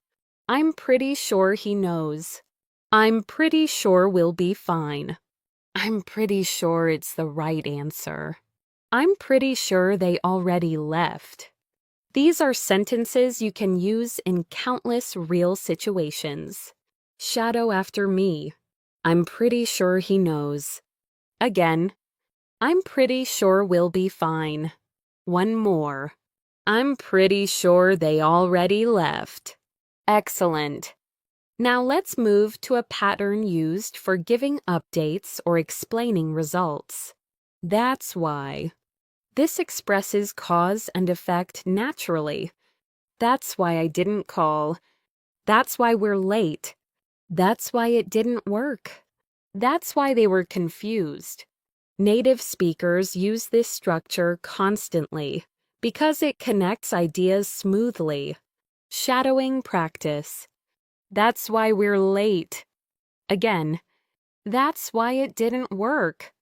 I'm pretty sure he knows. I'm pretty sure we'll be fine. I'm pretty sure it's the right answer. I'm pretty sure they already left. These are sentences you can use in countless real situations. Shadow after me. I'm pretty sure he knows. Again, I'm pretty sure we'll be fine. One more. I'm pretty sure they already left. Excellent. Now let's move to a pattern used for giving updates or explaining results. That's why. This expresses cause and effect naturally. That's why I didn't call. That's why we're late. That's why it didn't work. That's why they were confused. Native speakers use this structure constantly because it connects ideas smoothly. Shadowing practice. That's why we're late. Again, that's why it didn't work.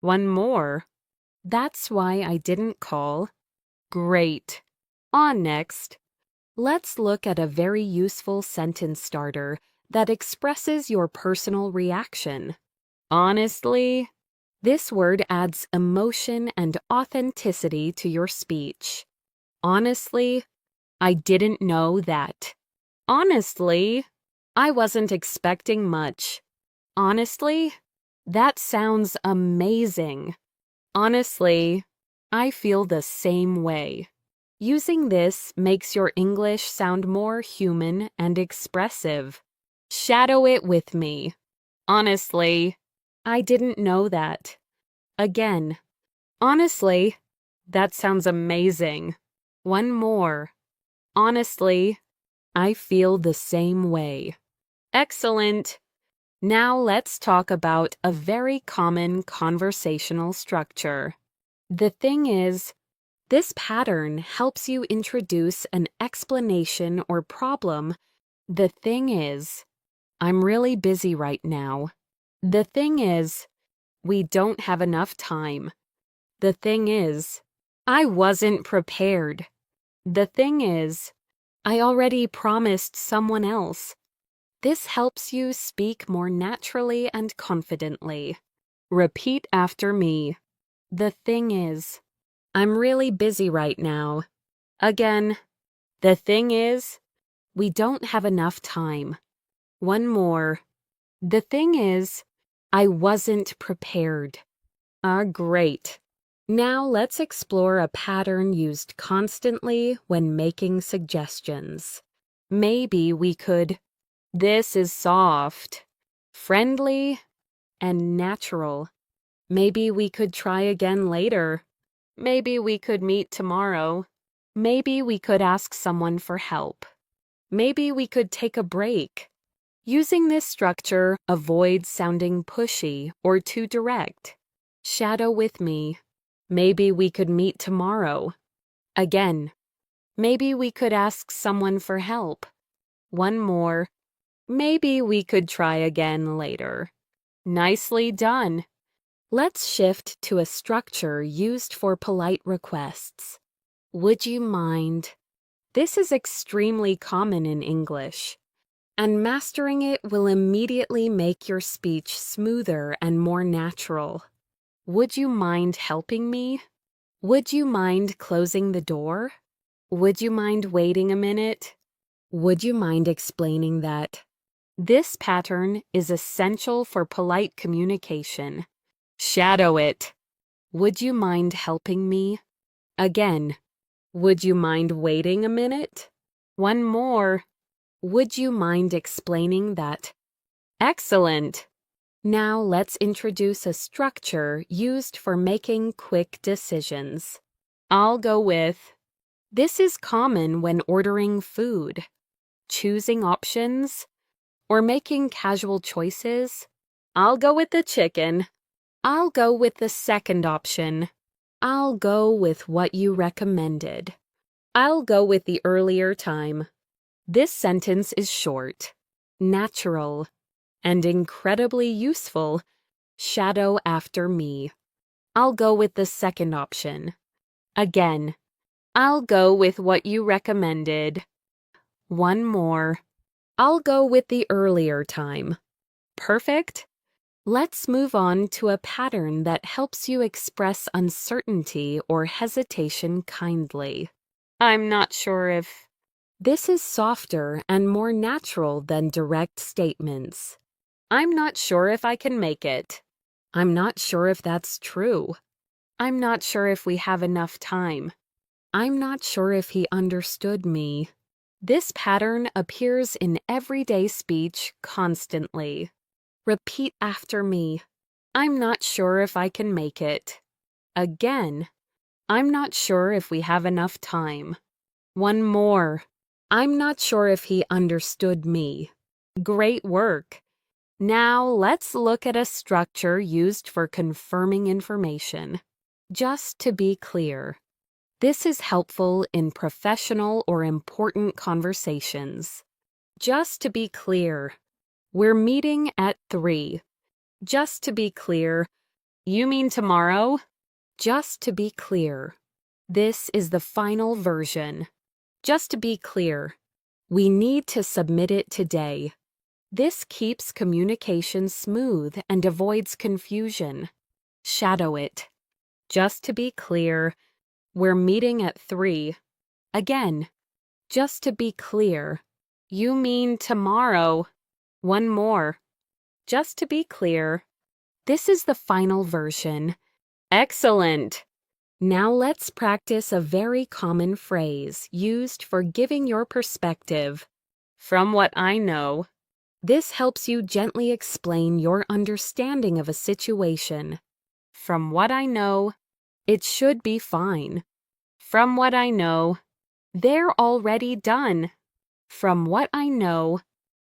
One more. That's why I didn't call. Great. On next. Let's look at a very useful sentence starter that expresses your personal reaction. Honestly, this word adds emotion and authenticity to your speech. Honestly, I didn't know that. Honestly, I wasn't expecting much. Honestly, that sounds amazing. Honestly, I feel the same way. Using this makes your English sound more human and expressive. Shadow it with me. Honestly, I didn't know that. Again, honestly, that sounds amazing. One more. Honestly, I feel the same way. Excellent. Now let's talk about a very common conversational structure. The thing is, this pattern helps you introduce an explanation or problem. The thing is, I'm really busy right now. The thing is, we don't have enough time. The thing is, I wasn't prepared. The thing is, I already promised someone else. This helps you speak more naturally and confidently. Repeat after me. The thing is, I'm really busy right now. Again, the thing is, we don't have enough time. One more. The thing is, I wasn't prepared. Great. Now let's explore a pattern used constantly when making suggestions. Maybe we could. This is soft, friendly, and natural. Maybe we could try again later. Maybe we could meet tomorrow. Maybe we could ask someone for help. Maybe we could take a break. Using this structure avoids sounding pushy or too direct. Shadow with me. Maybe we could meet tomorrow. Again, maybe we could ask someone for help. One more. Maybe we could try again later. Nicely done. Let's shift to a structure used for polite requests. Would you mind? This is extremely common in English, and mastering it will immediately make your speech smoother and more natural. Would you mind helping me? Would you mind closing the door? Would you mind waiting a minute? Would you mind explaining that? This pattern is essential for polite communication. Shadow it. Would you mind helping me? Again, would you mind waiting a minute? One more. Would you mind explaining that? Excellent. Now let's introduce a structure used for making quick decisions. I'll go with, this is common when ordering food, choosing options, or making casual choices. I'll go with the chicken. I'll go with the second option. I'll go with what you recommended. I'll go with the earlier time. This sentence is short, natural, and incredibly useful. Shadow after me. I'll go with the second option. Again, I'll go with what you recommended. One more. I'll go with the earlier time. Perfect? Let's move on to a pattern that helps you express uncertainty or hesitation kindly. I'm not sure if. This is softer and more natural than direct statements. I'm not sure if I can make it. I'm not sure if that's true. I'm not sure if we have enough time. I'm not sure if he understood me. This pattern appears in everyday speech constantly. Repeat after me. I'm not sure if I can make it. Again. I'm not sure if we have enough time. One more. I'm not sure if he understood me. Great work. Now let's look at a structure used for confirming information. Just to be clear. This is helpful in professional or important conversations. Just to be clear. We're meeting at 3. Just to be clear. You mean tomorrow? Just to be clear. This is the final version. Just to be clear. We need to submit it today. This keeps communication smooth and avoids confusion. Shadow it. Just to be clear. We're meeting at 3. Again. Just to be clear. You mean tomorrow? One more. Just to be clear. This is the final version. Excellent! Now let's practice a very common phrase used for giving your perspective. From what I know. This helps you gently explain your understanding of a situation. From what I know, it should be fine. From what I know, they're already done. From what I know,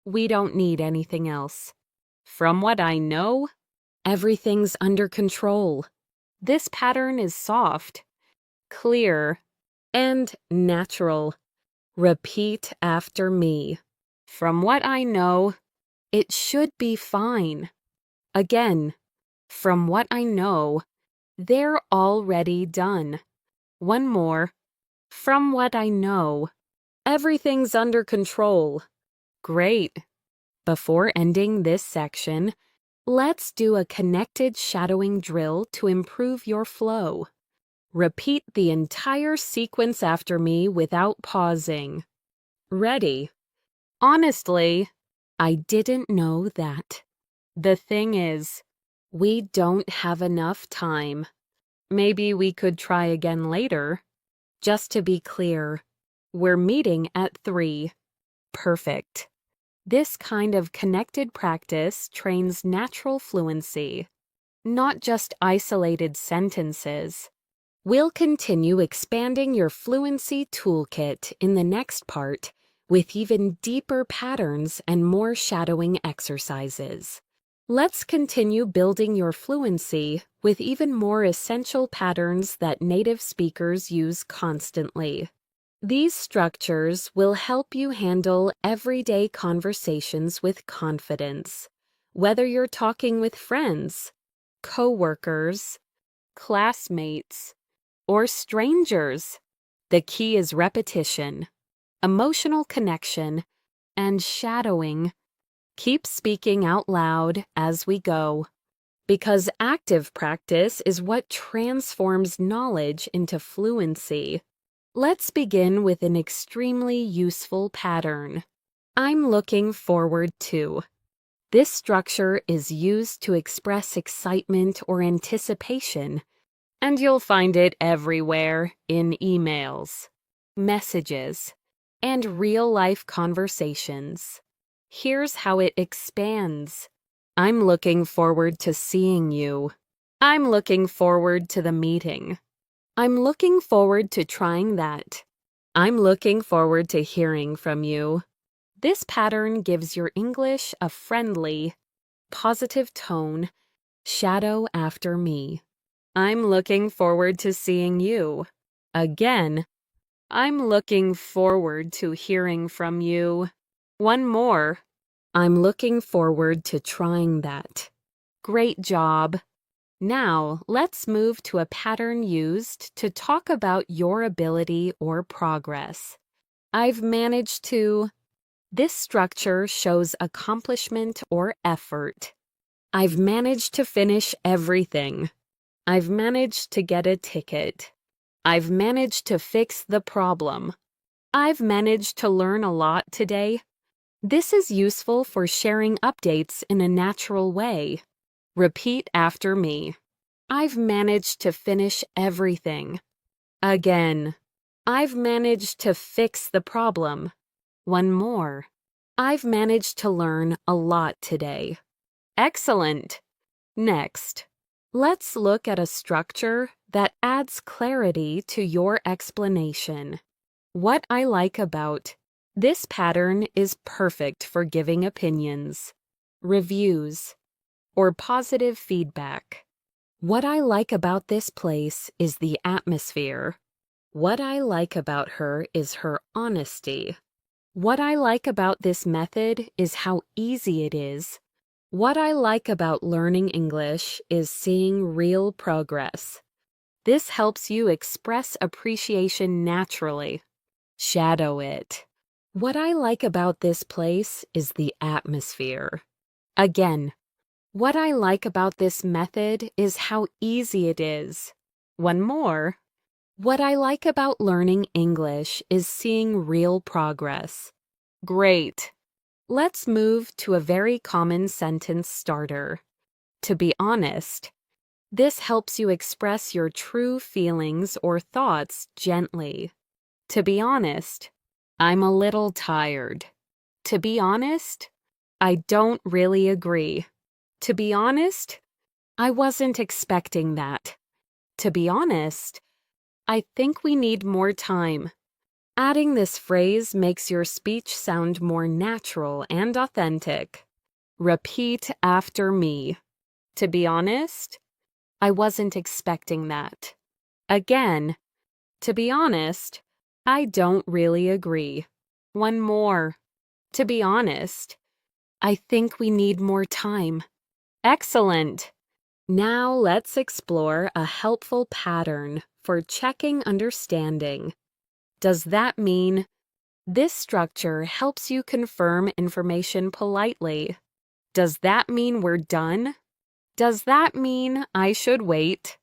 we don't need anything else. From what I know, everything's under control. This pattern is soft, clear, and natural. Repeat after me. From what I know, it should be fine. Again, from what I know, they're already done. One more. From what I know, everything's under control. Great. Before ending this section, let's do a connected shadowing drill to improve your flow. Repeat the entire sequence after me without pausing. Ready? Honestly, I didn't know that. The thing is, we don't have enough time. Maybe we could try again later. Just to be clear, we're meeting at 3. Perfect. This kind of connected practice trains natural fluency, not just isolated sentences. We'll continue expanding your fluency toolkit in the next part with even deeper patterns and more shadowing exercises. Let's continue building your fluency with even more essential patterns that native speakers use constantly. These structures will help you handle everyday conversations with confidence, whether you're talking with friends, coworkers, classmates, or strangers. The key is repetition, emotional connection, and shadowing. Keep speaking out loud as we go, because active practice is what transforms knowledge into fluency. Let's begin with an extremely useful pattern. I'm looking forward to. This structure is used to express excitement or anticipation, and you'll find it everywhere in emails, messages, and real-life conversations. Here's how it expands. I'm looking forward to seeing you. I'm looking forward to the meeting. I'm looking forward to trying that. I'm looking forward to hearing from you. This pattern gives your English a friendly, positive tone. Shadow after me. I'm looking forward to seeing you. Again, I'm looking forward to hearing from you. One more. I'm looking forward to trying that. Great job. Now, let's move to a pattern used to talk about your ability or progress. I've managed to. This structure shows accomplishment or effort. I've managed to finish everything. I've managed to get a ticket. I've managed to fix the problem. I've managed to learn a lot today. This is useful for sharing updates in a natural way. Repeat after me. I've managed to finish everything. Again. I've managed to fix the problem. One more. I've managed to learn a lot today. Excellent. Next, let's look at a structure that adds clarity to your explanation. What I like about this pattern is perfect for giving opinions, reviews, or positive feedback. What I like about this place is the atmosphere. What I like about her is her honesty. What I like about this method is how easy it is. What I like about learning English is seeing real progress. This helps you express appreciation naturally. Shadow it. What I like about this place is the atmosphere. Again, what I like about this method is how easy it is. One more. What I like about learning English is seeing real progress. Great. Let's move to a very common sentence starter. To be honest. This helps you express your true feelings or thoughts gently. To be honest, I'm a little tired. To be honest, I don't really agree. To be honest, I wasn't expecting that. To be honest, I think we need more time. Adding this phrase makes your speech sound more natural and authentic. Repeat after me. To be honest, I wasn't expecting that. Again, to be honest, I don't really agree. One more. To be honest, I think we need more time. Excellent. Now let's explore a helpful pattern for checking understanding. Does that mean this structure helps you confirm information politely? Does that mean we're done? Does that mean I should wait?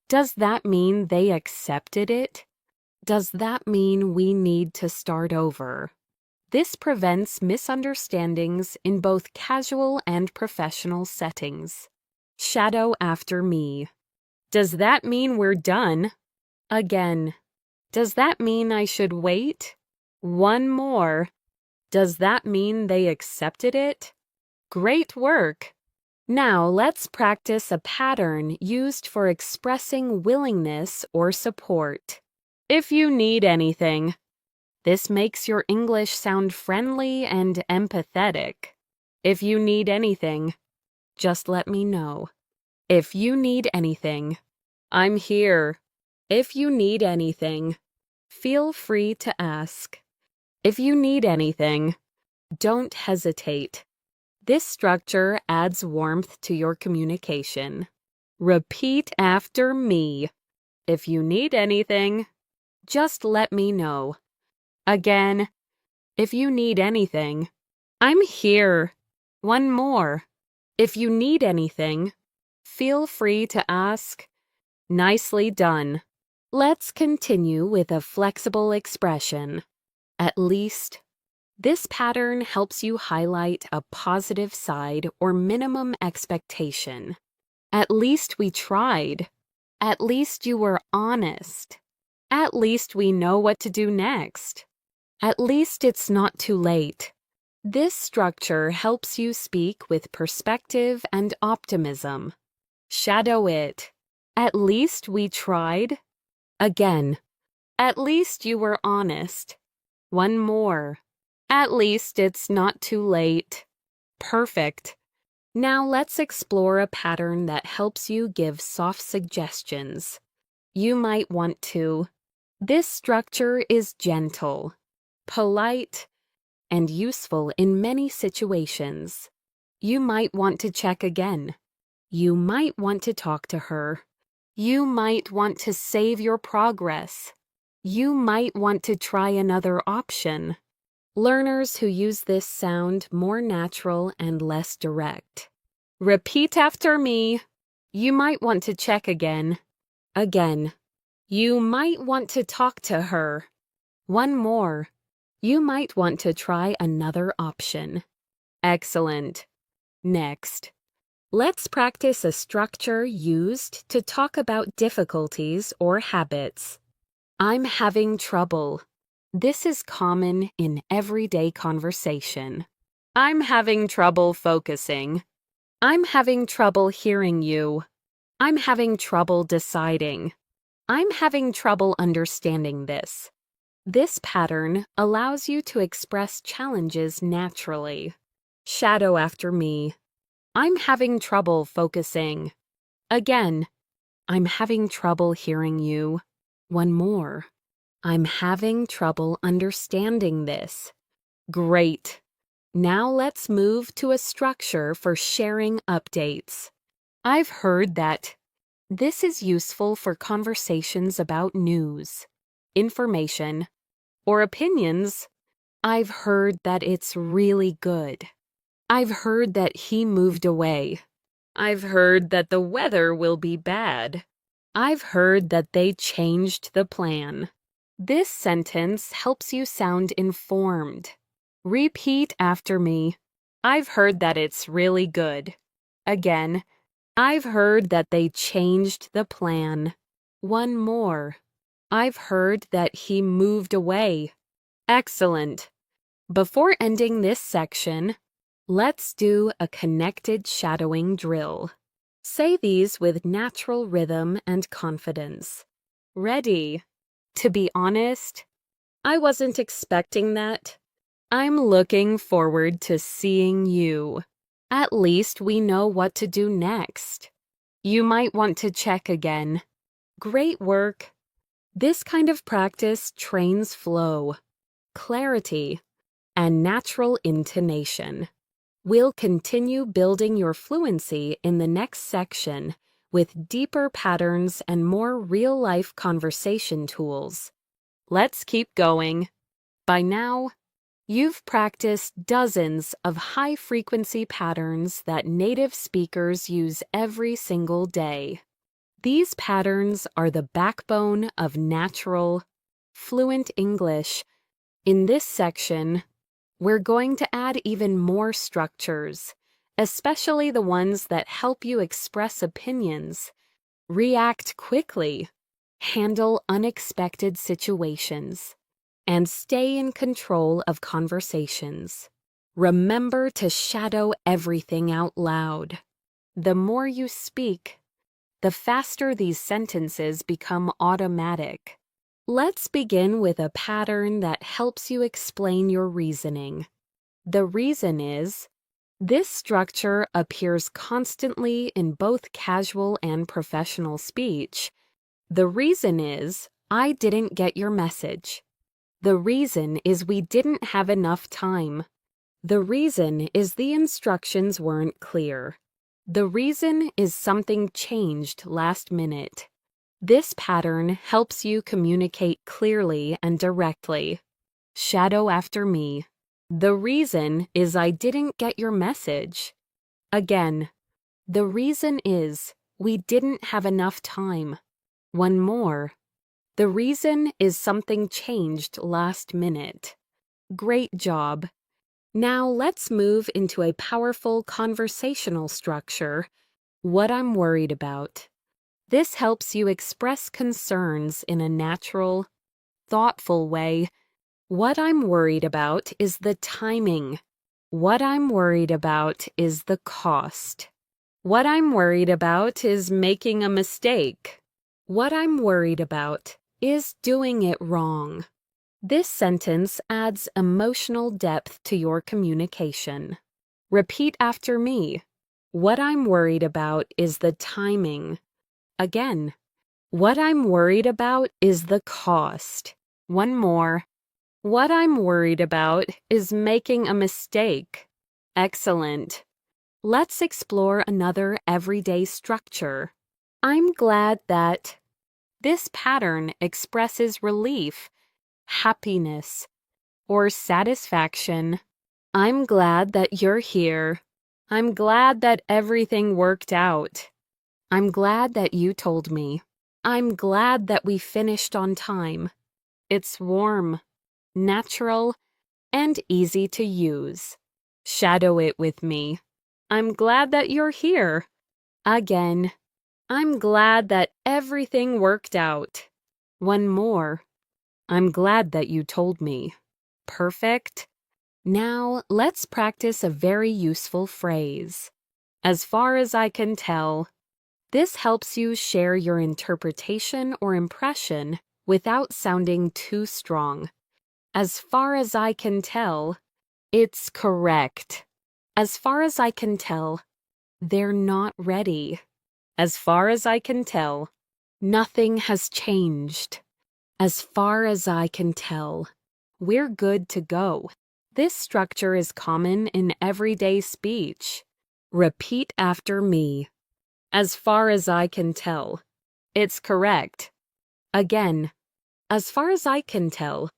Does that mean they accepted it? Does that mean we need to start over? This prevents misunderstandings in both casual and professional settings. Shadow after me. Does that mean we're done? Again. Does that mean I should wait? One more. Does that mean they accepted it? Great work! Now let's practice a pattern used for expressing willingness or support. If you need anything. This makes your English sound friendly and empathetic. If you need anything, just let me know. If you need anything, I'm here. If you need anything, feel free to ask. If you need anything, don't hesitate. This structure adds warmth to your communication. Repeat after me. If you need anything, just let me know. Again, if you need anything, I'm here. One more. If you need anything, feel free to ask. Nicely done. Let's continue with a flexible expression. At least. This pattern helps you highlight a positive side or minimum expectation. At least we tried. At least you were honest. At least we know what to do next. At least it's not too late. This structure helps you speak with perspective and optimism. Shadow it. At least we tried. Again. At least you were honest. One more. At least it's not too late. Perfect. Now let's explore a pattern that helps you give soft suggestions. You might want to. This structure is gentle, polite, and useful in many situations. You might want to check again. You might want to talk to her. You might want to save your progress. You might want to try another option. Learners who use this sound more natural and less direct. Repeat after me. You might want to check again. Again. You might want to talk to her. One more. You might want to try another option. Excellent. Next. Let's practice a structure used to talk about difficulties or habits. I'm having trouble. This is common in everyday conversation. I'm having trouble focusing. I'm having trouble hearing you. I'm having trouble deciding. I'm having trouble understanding this. This pattern allows you to express challenges naturally. Shadow after me. I'm having trouble focusing. Again. I'm having trouble hearing you. One more. I'm having trouble understanding this. Great. Now let's move to a structure for sharing updates. I've heard that. This is useful for conversations about news, information, or opinions. I've heard that it's really good. I've heard that he moved away. I've heard that the weather will be bad. I've heard that they changed the plan. This sentence helps you sound informed. Repeat after me. I've heard that it's really good. Again. I've heard that they changed the plan. One more. I've heard that he moved away. Excellent. Before ending this section, let's do a connected shadowing drill. Say these with natural rhythm and confidence. Ready? To be honest, I wasn't expecting that. I'm looking forward to seeing you. At least we know what to do next. You might want to check again. Great work. This kind of practice trains flow, clarity, and natural intonation. We'll continue building your fluency in the next section with deeper patterns and more real-life conversation tools. Let's keep going. By now, you've practiced dozens of high-frequency patterns that native speakers use every single day. These patterns are the backbone of natural, fluent English. In this section, we're going to add even more structures, especially the ones that help you express opinions, react quickly, handle unexpected situations, and stay in control of conversations. Remember to shadow everything out loud. The more you speak, the faster these sentences become automatic. Let's begin with a pattern that helps you explain your reasoning. The reason is, this structure appears constantly in both casual and professional speech. The reason is, I didn't get your message. The reason is we didn't have enough time. The reason is the instructions weren't clear. The reason is something changed last minute. This pattern helps you communicate clearly and directly. Shadow after me. The reason is I didn't get your message. Again. The reason is we didn't have enough time. One more. The reason is something changed last minute. Great job. Now let's move into a powerful conversational structure. What I'm worried about. This helps you express concerns in a natural, thoughtful way. What I'm worried about is the timing. What I'm worried about is the cost. What I'm worried about is making a mistake. What I'm worried about is doing it wrong. This sentence adds emotional depth to your communication. Repeat after me. What I'm worried about is the timing. Again. What I'm worried about is the cost. One more. What I'm worried about is making a mistake. Excellent. Let's explore another everyday structure. I'm glad that. This pattern expresses relief, happiness, or satisfaction. I'm glad that you're here. I'm glad that everything worked out. I'm glad that you told me. I'm glad that we finished on time. It's warm, natural, and easy to use. Shadow it with me. I'm glad that you're here. Again, I'm glad that everything worked out. One more. I'm glad that you told me. Perfect. Now, let's practice a very useful phrase. As far as I can tell. This helps you share your interpretation or impression without sounding too strong. As far as I can tell, it's correct. As far as I can tell, they're not ready. As far as I can tell, nothing has changed. As far as I can tell, we're good to go. This structure is common in everyday speech. Repeat after me. As far as I can tell, it's correct. Again, as far as I can tell,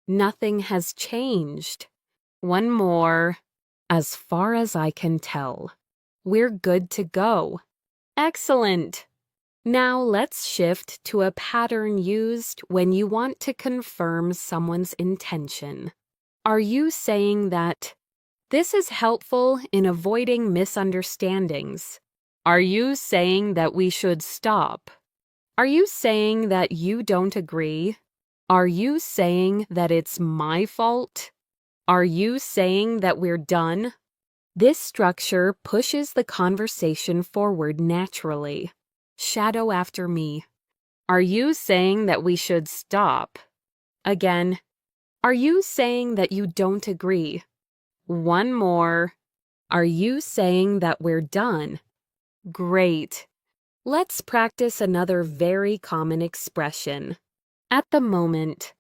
nothing has changed. One more. As far as I can tell, we're good to go. Excellent. Now let's shift to a pattern used when you want to confirm someone's intention. Are you saying that this is helpful in avoiding misunderstandings? Are you saying that we should stop? Are you saying that you don't agree? Are you saying that it's my fault? Are you saying that we're done? This structure pushes the conversation forward naturally. Shadow after me. Are you saying that we should stop? Again, are you saying that you don't agree? One more. Are you saying that we're done? Great. Let's practice another very common expression. At the moment.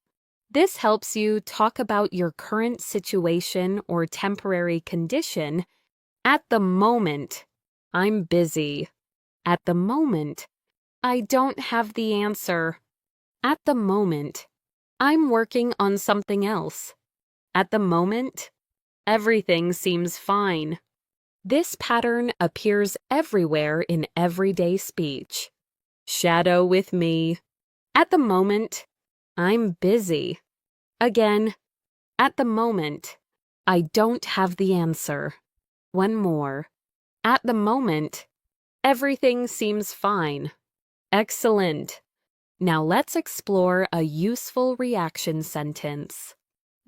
This helps you talk about your current situation or temporary condition. At the moment, I'm busy. At the moment, I don't have the answer. At the moment, I'm working on something else. At the moment, everything seems fine. This pattern appears everywhere in everyday speech. Shadow with me. At the moment, I'm busy. Again, at the moment, I don't have the answer. One more. At the moment, everything seems fine. Excellent. Now let's explore a useful reaction sentence.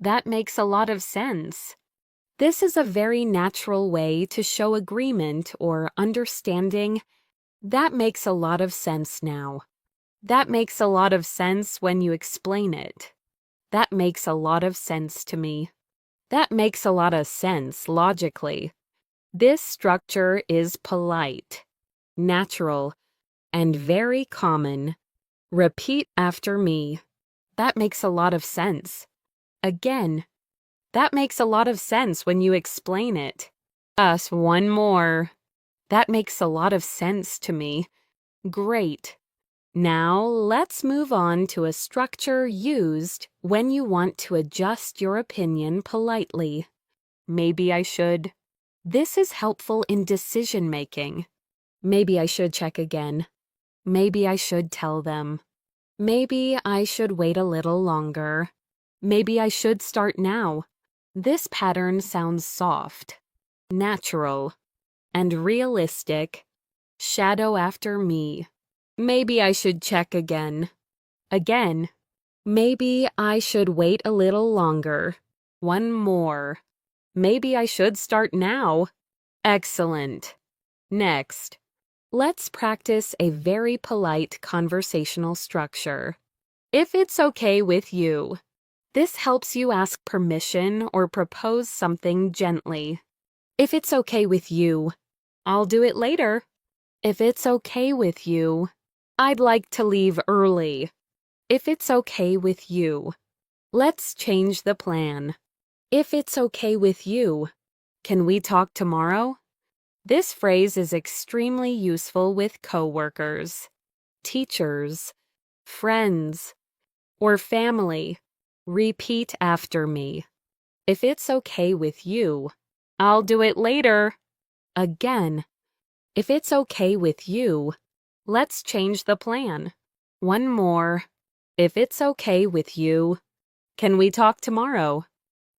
That makes a lot of sense. This is a very natural way to show agreement or understanding. That makes a lot of sense now. That makes a lot of sense when you explain it. That makes a lot of sense to me. That makes a lot of sense logically. This structure is polite, natural, and very common. Repeat after me. That makes a lot of sense. Again, that makes a lot of sense when you explain it. Us, one more. That makes a lot of sense to me. Great. Now, let's move on to a structure used when you want to adjust your opinion politely. Maybe I should. This is helpful in decision-making. Maybe I should check again. Maybe I should tell them. Maybe I should wait a little longer. Maybe I should start now. This pattern sounds soft, natural, and realistic. Shadow after me. Maybe I should check again. Again. Maybe I should wait a little longer. One more. Maybe I should start now. Excellent. Next, let's practice a very polite conversational structure. If it's okay with you. This helps you ask permission or propose something gently. If it's okay with you. I'll do it later. If it's okay with you. I'd like to leave early. If it's okay with you. Let's change the plan. If it's okay with you. Can we talk tomorrow? This phrase is extremely useful with coworkers, teachers, friends, or family. Repeat after me. If it's okay with you, I'll do it later. Again. If it's okay with you, let's change the plan. One more. If it's okay with you, can we talk tomorrow?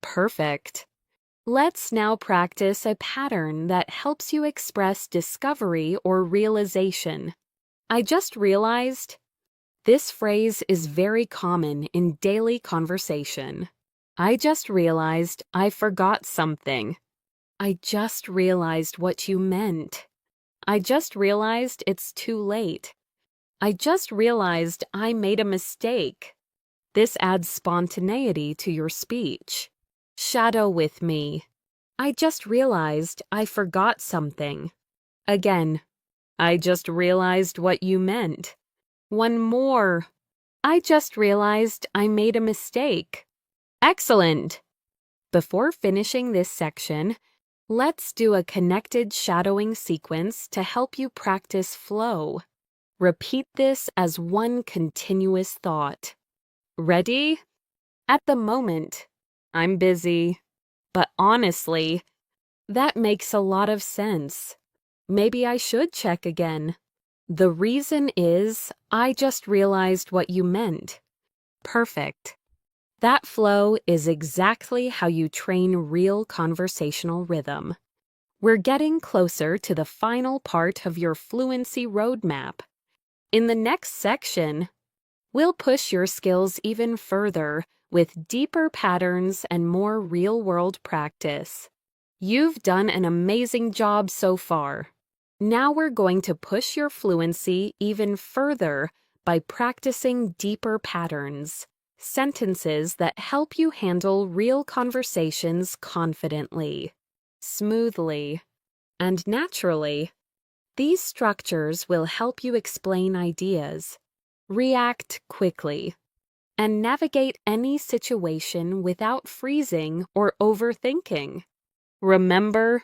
Perfect. Let's now practice a pattern that helps you express discovery or realization. I just realized. This phrase is very common in daily conversation. I just realized I forgot something. I just realized what you meant. I just realized it's too late. I just realized I made a mistake. This adds spontaneity to your speech. Shadow with me. I just realized I forgot something. Again, I just realized what you meant. One more. I just realized I made a mistake. Excellent! Before finishing this section, let's do a connected shadowing sequence to help you practice flow. Repeat this as one continuous thought. Ready? At the moment, I'm busy. But honestly, that makes a lot of sense. Maybe I should check again. The reason is I just realized what you meant. Perfect. That flow is exactly how you train real conversational rhythm. We're getting closer to the final part of your fluency roadmap. In the next section, we'll push your skills even further with deeper patterns and more real-world practice. You've done an amazing job so far. Now we're going to push your fluency even further by practicing deeper patterns, sentences that help you handle real conversations confidently, smoothly, and naturally. These structures will help you explain ideas, react quickly, and navigate any situation without freezing or overthinking. Remember,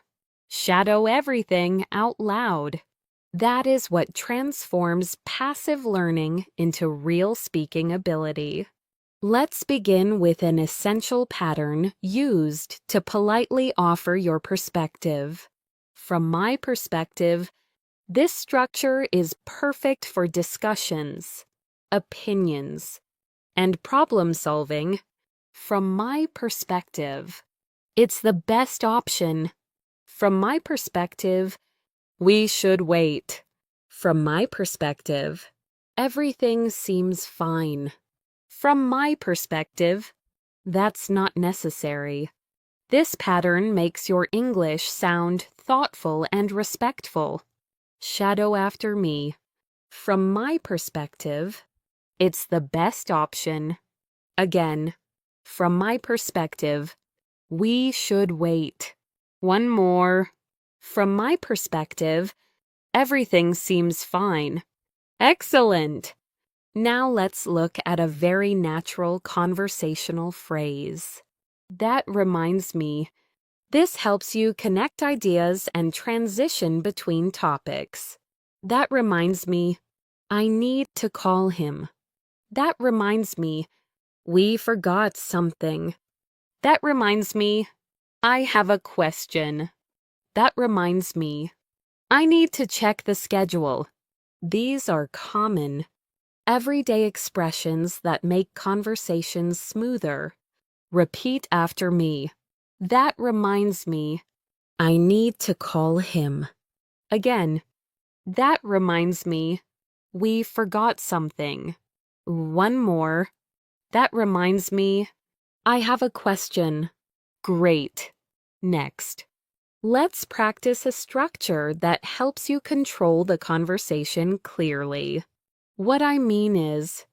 shadow everything out loud. That is what transforms passive learning into real speaking ability. Let's begin with an essential pattern used to politely offer your perspective. From my perspective, this structure is perfect for discussions, opinions, and problem solving. From my perspective, it's the best option. From my perspective, we should wait. From my perspective, everything seems fine. From my perspective, that's not necessary. This pattern makes your English sound thoughtful and respectful. Shadow after me. From my perspective, it's the best option. Again, from my perspective, we should wait. One more. From my perspective, everything seems fine. Excellent! Now let's look at a very natural conversational phrase. That reminds me. This helps you connect ideas and transition between topics. That reminds me. I need to call him. That reminds me. We forgot something. That reminds me. I have a question. That reminds me. I need to check the schedule. These are common, everyday expressions that make conversations smoother. Repeat after me. That reminds me. I need to call him. Again. That reminds me. We forgot something. One more. That reminds me. I have a question. Great. Next. Let's practice a structure that helps you control the conversation clearly. What I mean is,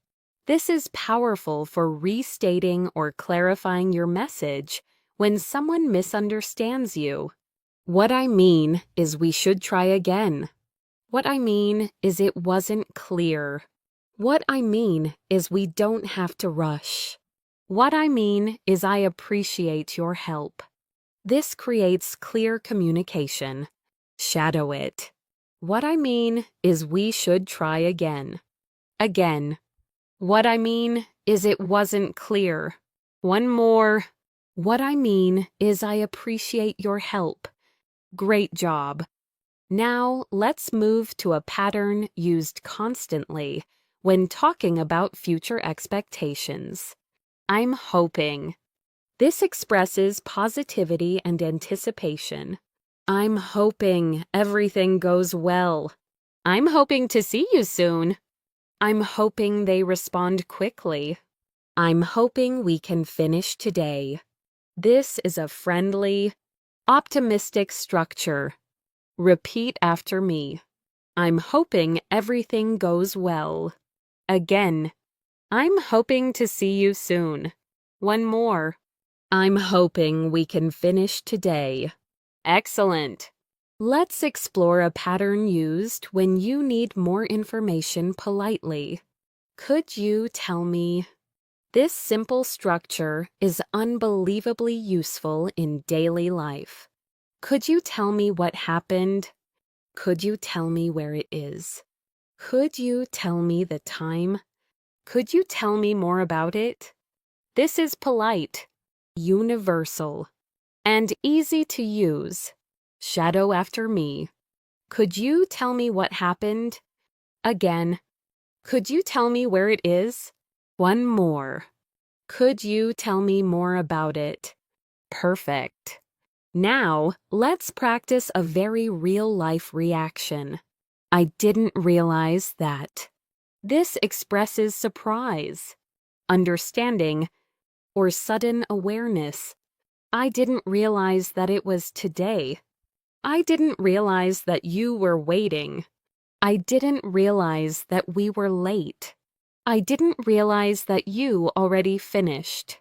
this is powerful for restating or clarifying your message when someone misunderstands you. What I mean is we should try again. What I mean is it wasn't clear. What I mean is we don't have to rush. What I mean is I appreciate your help. This creates clear communication. Shadow it. What I mean is we should try again. Again. What I mean is it wasn't clear. One more. What I mean is I appreciate your help. Great job. Now, let's move to a pattern used constantly when talking about future expectations. I'm hoping. This expresses positivity and anticipation. I'm hoping everything goes well. I'm hoping to see you soon. I'm hoping they respond quickly. I'm hoping we can finish today. This is a friendly, optimistic structure. Repeat after me. I'm hoping everything goes well. Again, I'm hoping to see you soon. One more. I'm hoping we can finish today. Excellent. Let's explore a pattern used when you need more information politely. Could you tell me? This simple structure is unbelievably useful in daily life. Could you tell me what happened? Could you tell me where it is? Could you tell me the time? Could you tell me more about it? This is polite, universal, and easy to use. Shadow after me. Could you tell me what happened? Again. Could you tell me where it is? One more. Could you tell me more about it? Perfect. Now, let's practice a very real-life reaction. I didn't realize that. This expresses surprise, understanding, or sudden awareness. I didn't realize that it was today. I didn't realize that you were waiting. I didn't realize that we were late. I didn't realize that you already finished.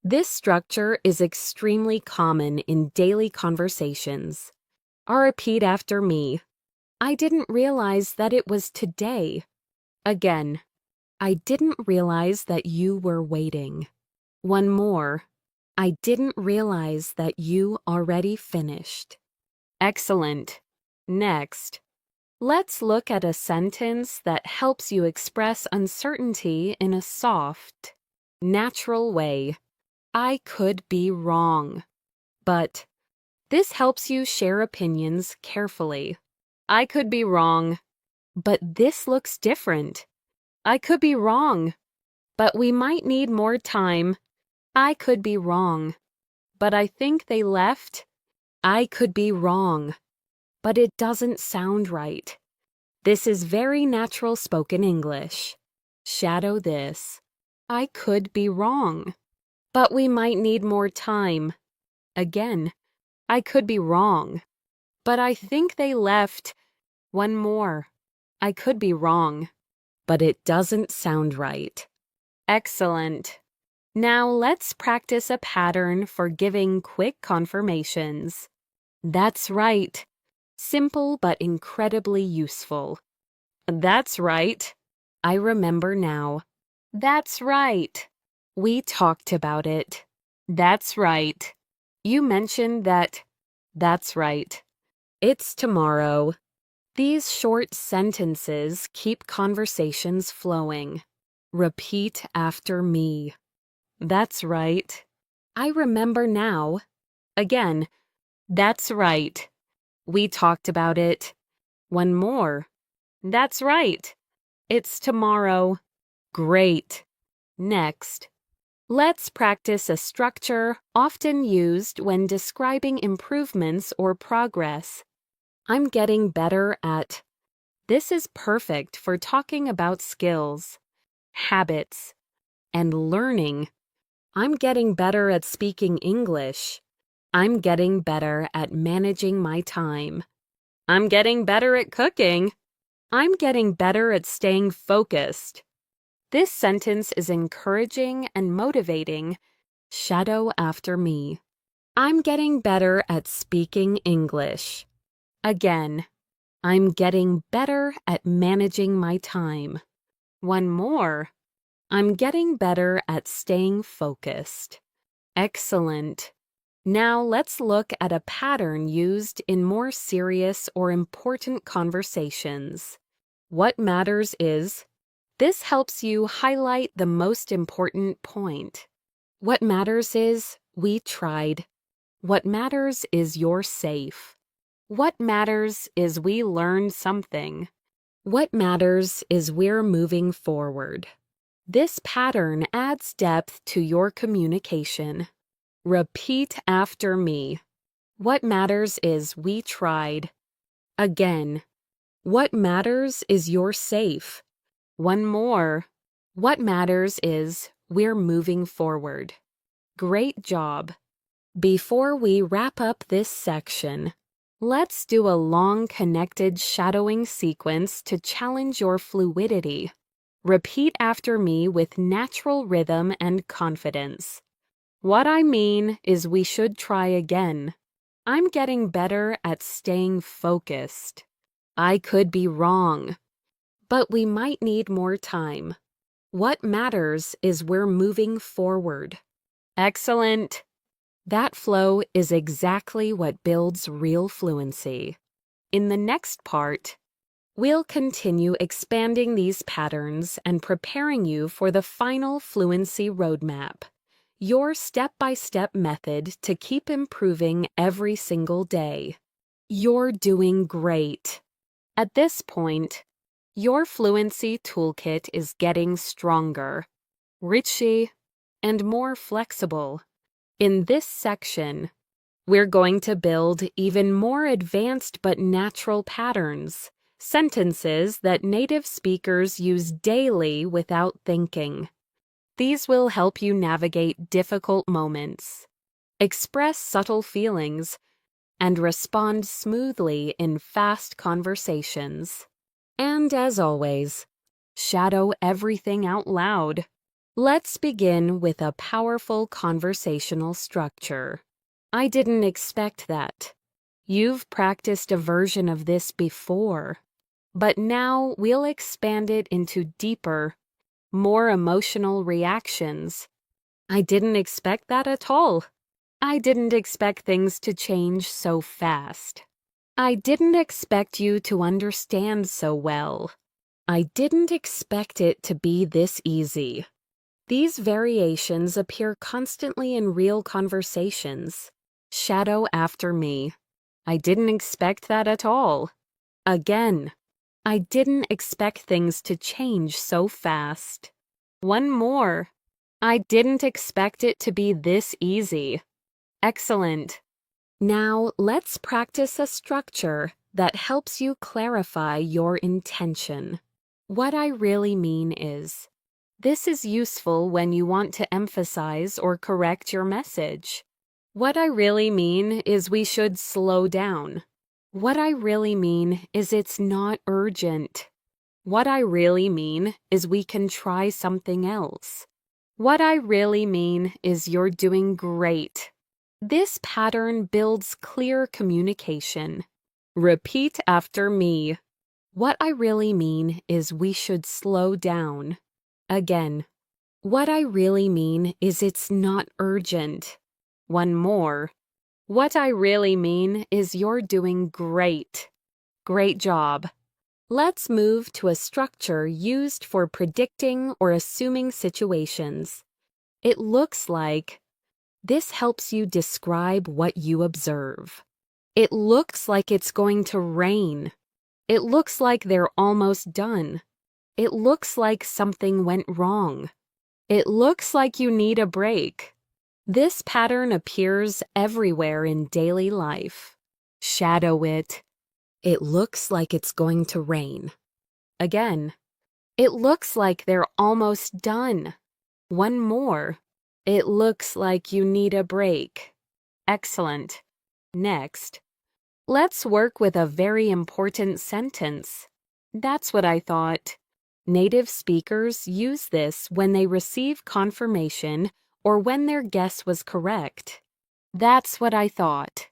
This structure is extremely common in daily conversations. Repeat after me. I didn't realize that it was today. Again. I didn't realize that you were waiting. One more. I didn't realize that you already finished. Excellent. Next, let's look at a sentence that helps you express uncertainty in a soft, natural way. I could be wrong, but this helps you share opinions carefully. I could be wrong, but this looks different. I could be wrong, but we might need more time. I could be wrong, but I think they left. I could be wrong, but it doesn't sound right. This is very natural spoken English. Shadow this. I could be wrong, but we might need more time. Again, I could be wrong, but I think they left. One more. I could be wrong, but it doesn't sound right. Excellent. Now let's practice a pattern for giving quick confirmations. That's right. Simple but incredibly useful. That's right. I remember now. That's right. We talked about it. That's right. You mentioned that. That's right. It's tomorrow. These short sentences keep conversations flowing. Repeat after me. That's right. I remember now. Again. That's right. We talked about it. One more. That's right. It's tomorrow. Great. Next. Let's practice a structure often used when describing improvements or progress. I'm getting better at. This is perfect for talking about skills, habits, and learning. I'm getting better at speaking English. I'm getting better at managing my time. I'm getting better at cooking. I'm getting better at staying focused. This sentence is encouraging and motivating. Shadow after me. I'm getting better at speaking English. Again, I'm getting better at managing my time. One more. I'm getting better at staying focused. Excellent. Now let's look at a pattern used in more serious or important conversations. What matters is, this helps you highlight the most important point. What matters is, we tried. What matters is you're safe. What matters is we learned something. What matters is we're moving forward. This pattern adds depth to your communication. Repeat after me. What matters is we tried. Again. What matters is you're safe. One more. What matters is we're moving forward. Great job. Before we wrap up this section, let's do a long connected shadowing sequence to challenge your fluidity. Repeat after me with natural rhythm and confidence. What I mean is we should try again. I'm getting better at staying focused. I could be wrong, but we might need more time. What matters is we're moving forward. Excellent. That flow is exactly what builds real fluency. In the next part, we'll continue expanding these patterns and preparing you for the final fluency roadmap, your step-by-step method to keep improving every single day. You're doing great. At this point, your fluency toolkit is getting stronger, richer, and more flexible. In this section, we're going to build even more advanced but natural patterns, sentences that native speakers use daily without thinking. These will help you navigate difficult moments, express subtle feelings, and respond smoothly in fast conversations. And as always, shadow everything out loud. Let's begin with a powerful conversational structure. I didn't expect that. You've practiced a version of this before, but now we'll expand it into deeper, more emotional reactions. I didn't expect that at all. I didn't expect things to change so fast. I didn't expect you to understand so well. I didn't expect it to be this easy. These variations appear constantly in real conversations. Shadow after me. I didn't expect that at all. Again. I didn't expect things to change so fast. One more. I didn't expect it to be this easy. Excellent. Now let's practice a structure that helps you clarify your intention. What I really mean is, this is useful when you want to emphasize or correct your message. What I really mean is we should slow down. What I really mean is it's not urgent. What I really mean is we can try something else. What I really mean is you're doing great. This pattern builds clear communication. Repeat after me. What I really mean is we should slow down. Again. What I really mean is it's not urgent. One more. What I really mean is you're doing great. Great job. Let's move to a structure used for predicting or assuming situations. It looks like this helps you describe what you observe. It looks like it's going to rain. It looks like they're almost done. It looks like something went wrong. It looks like you need a break. This pattern appears everywhere in daily life. Shadow it. It looks like it's going to rain. Again. It looks like they're almost done. One more. It looks like you need a break. Excellent. Next, let's work with a very important sentence. That's what I thought. Native speakers use this when they receive confirmation or when their guess was correct. That's what I thought.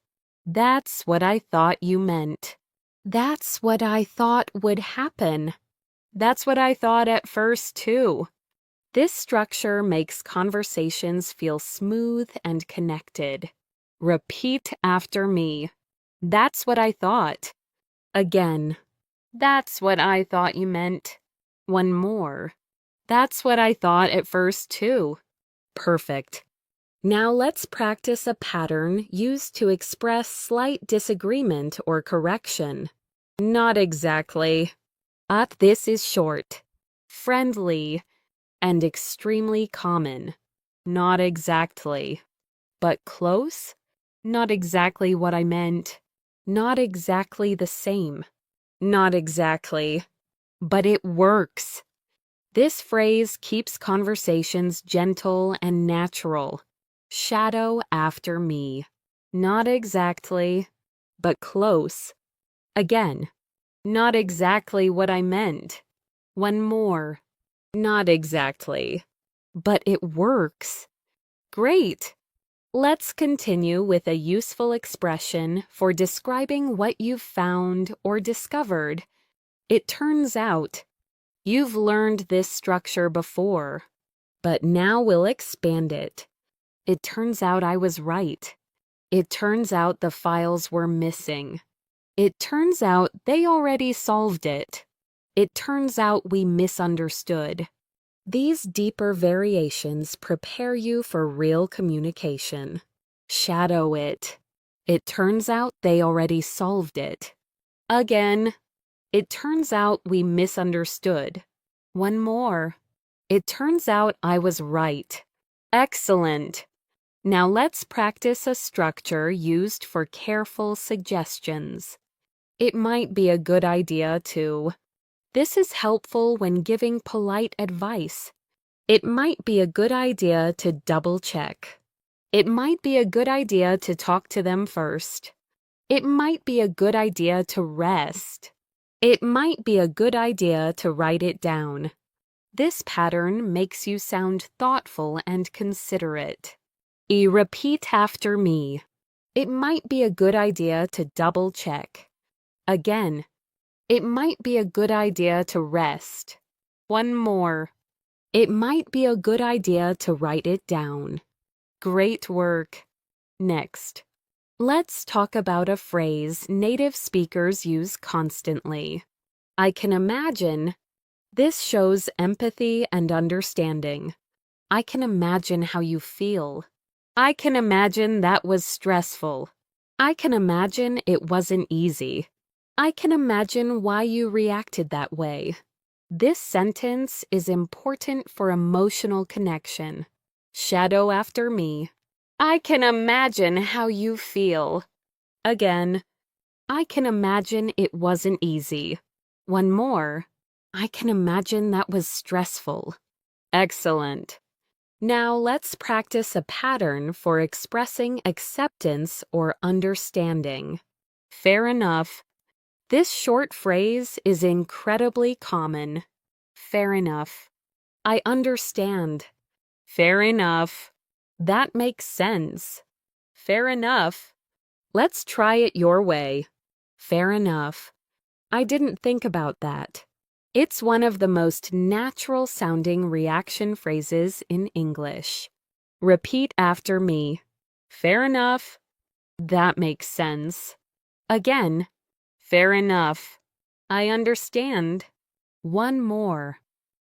That's what I thought you meant. That's what I thought would happen. That's what I thought at first, too. This structure makes conversations feel smooth and connected. Repeat after me. That's what I thought. Again. That's what I thought you meant. One more. That's what I thought at first, too. Perfect. Now let's practice a pattern used to express slight disagreement or correction. Not exactly. This is short, friendly, and extremely common. Not exactly. But close? Not exactly what I meant. Not exactly the same. Not exactly. But it works. This phrase keeps conversations gentle and natural. Shadow after me. Not exactly, but close. Again, not exactly what I meant. One more. Not exactly, but it works. Great. Let's continue with a useful expression for describing what you've found or discovered. It turns out. You've learned this structure before, but now we'll expand it. It turns out I was right. It turns out the files were missing. It turns out they already solved it. It turns out we misunderstood. These deeper variations prepare you for real communication. Shadow it. It turns out they already solved it. Again. It turns out we misunderstood. One more. It turns out I was right. Excellent. Now let's practice a structure used for careful suggestions. It might be a good idea to. This is helpful when giving polite advice. It might be a good idea to double check. It might be a good idea to talk to them first. It might be a good idea to rest. It might be a good idea to write it down. This pattern makes you sound thoughtful and considerate. Repeat after me. It might be a good idea to double check. Again. It might be a good idea to rest. One more. It might be a good idea to write it down. Great work. Next. Let's talk about a phrase native speakers use constantly. I can imagine. This shows empathy and understanding. I can imagine how you feel. I can imagine that was stressful. I can imagine it wasn't easy. I can imagine why you reacted that way. This sentence is important for emotional connection. Shadow after me. I can imagine how you feel. Again. I can imagine it wasn't easy. One more. I can imagine that was stressful. Excellent. Now let's practice a pattern for expressing acceptance or understanding. Fair enough. This short phrase is incredibly common. Fair enough. I understand. Fair enough. That makes sense. Fair enough. Let's try it your way. Fair enough. I didn't think about that. It's one of the most natural sounding reaction phrases in English. Repeat after me. Fair enough. That makes sense. Again. Fair enough. I understand. One more.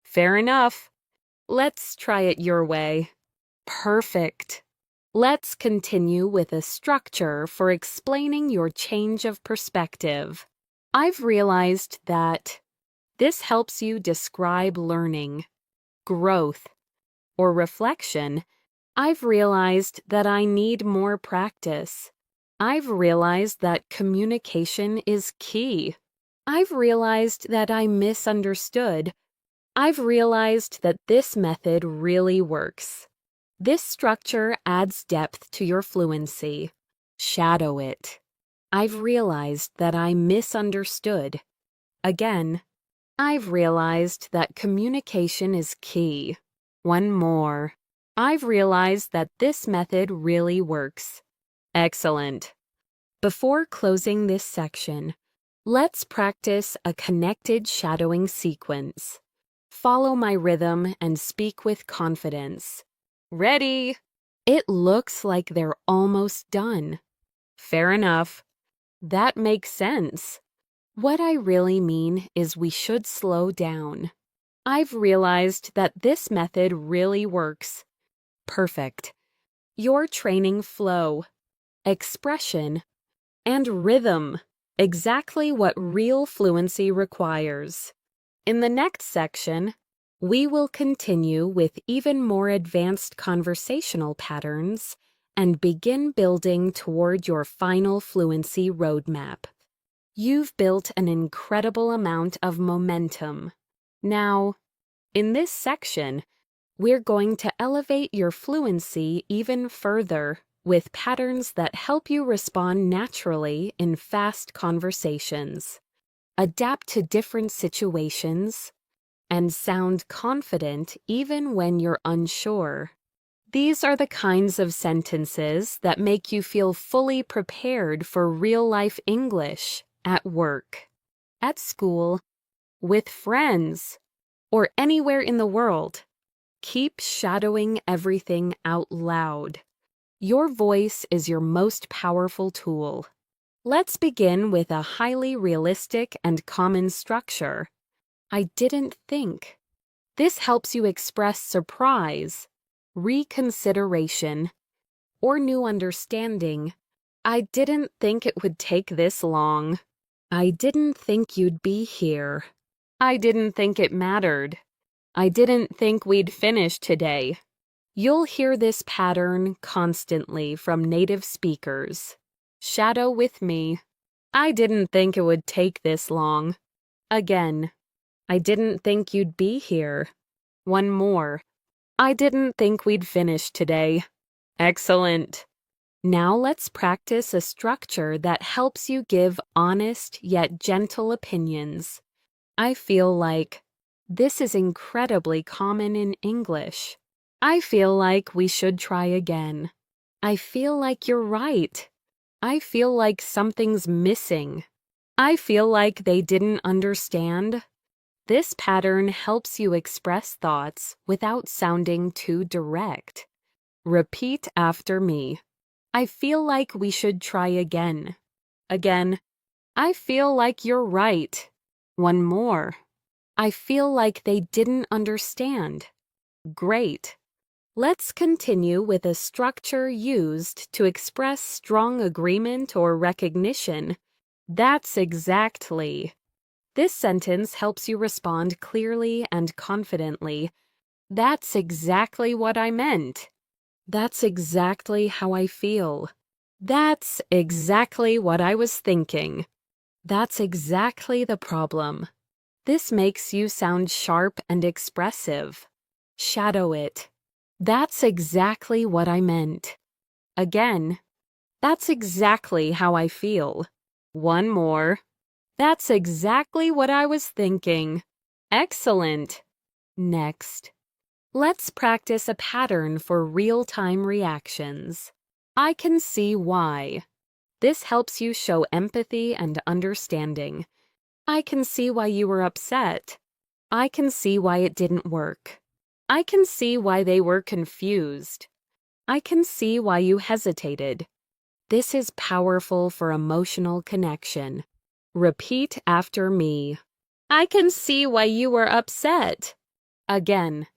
Fair enough. Let's try it your way. Perfect. Let's continue with a structure for explaining your change of perspective. I've realized that this helps you describe learning, growth, or reflection. I've realized that I need more practice. I've realized that communication is key. I've realized that I misunderstood. I've realized that this method really works. This structure adds depth to your fluency. Shadow it. I've realized that I misunderstood. Again. I've realized that communication is key. One more. I've realized that this method really works. Excellent. Before closing this section, let's practice a connected shadowing sequence. Follow my rhythm and speak with confidence. Ready? It looks like they're almost done. Fair enough. That makes sense. What I really mean is we should slow down. I've realized that this method really works. Perfect. You're training flow, expression, and rhythm, exactly what real fluency requires. In the next section, we will continue with even more advanced conversational patterns and begin building toward your final fluency roadmap. You've built an incredible amount of momentum. Now, in this section, we're going to elevate your fluency even further with patterns that help you respond naturally in fast conversations, adapt to different situations, and sound confident even when you're unsure. These are the kinds of sentences that make you feel fully prepared for real-life English at work, at school, with friends, or anywhere in the world. Keep shadowing everything out loud. Your voice is your most powerful tool. Let's begin with a highly realistic and common structure. I didn't think. This helps you express surprise, reconsideration, or new understanding. I didn't think it would take this long. I didn't think you'd be here. I didn't think it mattered. I didn't think we'd finish today. You'll hear this pattern constantly from native speakers. Shadow with me. I didn't think it would take this long. Again. I didn't think you'd be here. One more. I didn't think we'd finish today. Excellent. Now let's practice a structure that helps you give honest yet gentle opinions. I feel like. This is incredibly common in English. I feel like we should try again. I feel like you're right. I feel like something's missing. I feel like they didn't understand. This pattern helps you express thoughts without sounding too direct. Repeat after me. I feel like we should try again. Again. I feel like you're right. One more. I feel like they didn't understand. Great. Let's continue with a structure used to express strong agreement or recognition. That's exactly. This sentence helps you respond clearly and confidently. That's exactly what I meant. That's exactly how I feel. That's exactly what I was thinking. That's exactly the problem. This makes you sound sharp and expressive. Shadow it. That's exactly what I meant. Again. That's exactly how I feel. One more. That's exactly what I was thinking. Excellent. Next. Let's practice a pattern for real-time reactions. I can see why. This helps you show empathy and understanding. I can see why you were upset. I can see why it didn't work. I can see why they were confused. I can see why you hesitated. This is powerful for emotional connection. Repeat after me. I can see why you were upset. Again.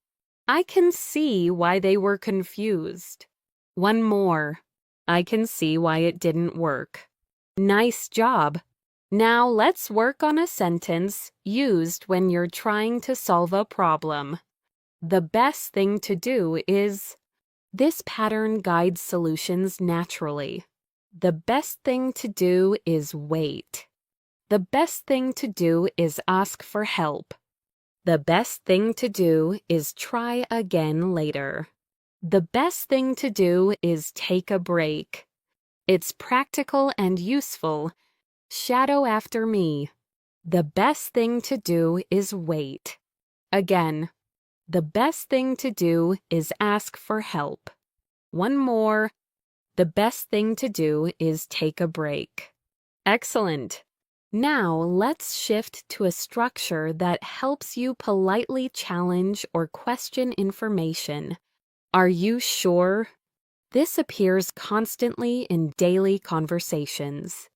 I can see why they were confused. One more. I can see why it didn't work. Nice job. Now let's work on a sentence used when you're trying to solve a problem. The best thing to do is. This pattern guides solutions naturally. The best thing to do is wait. The best thing to do is ask for help. The best thing to do is try again later. The best thing to do is take a break. It's practical and useful. Shadow after me. The best thing to do is wait. Again. The best thing to do is ask for help. One more. The best thing to do is take a break. Excellent. Now let's shift to a structure that helps you politely challenge or question information. Are you sure? This appears constantly in daily conversations.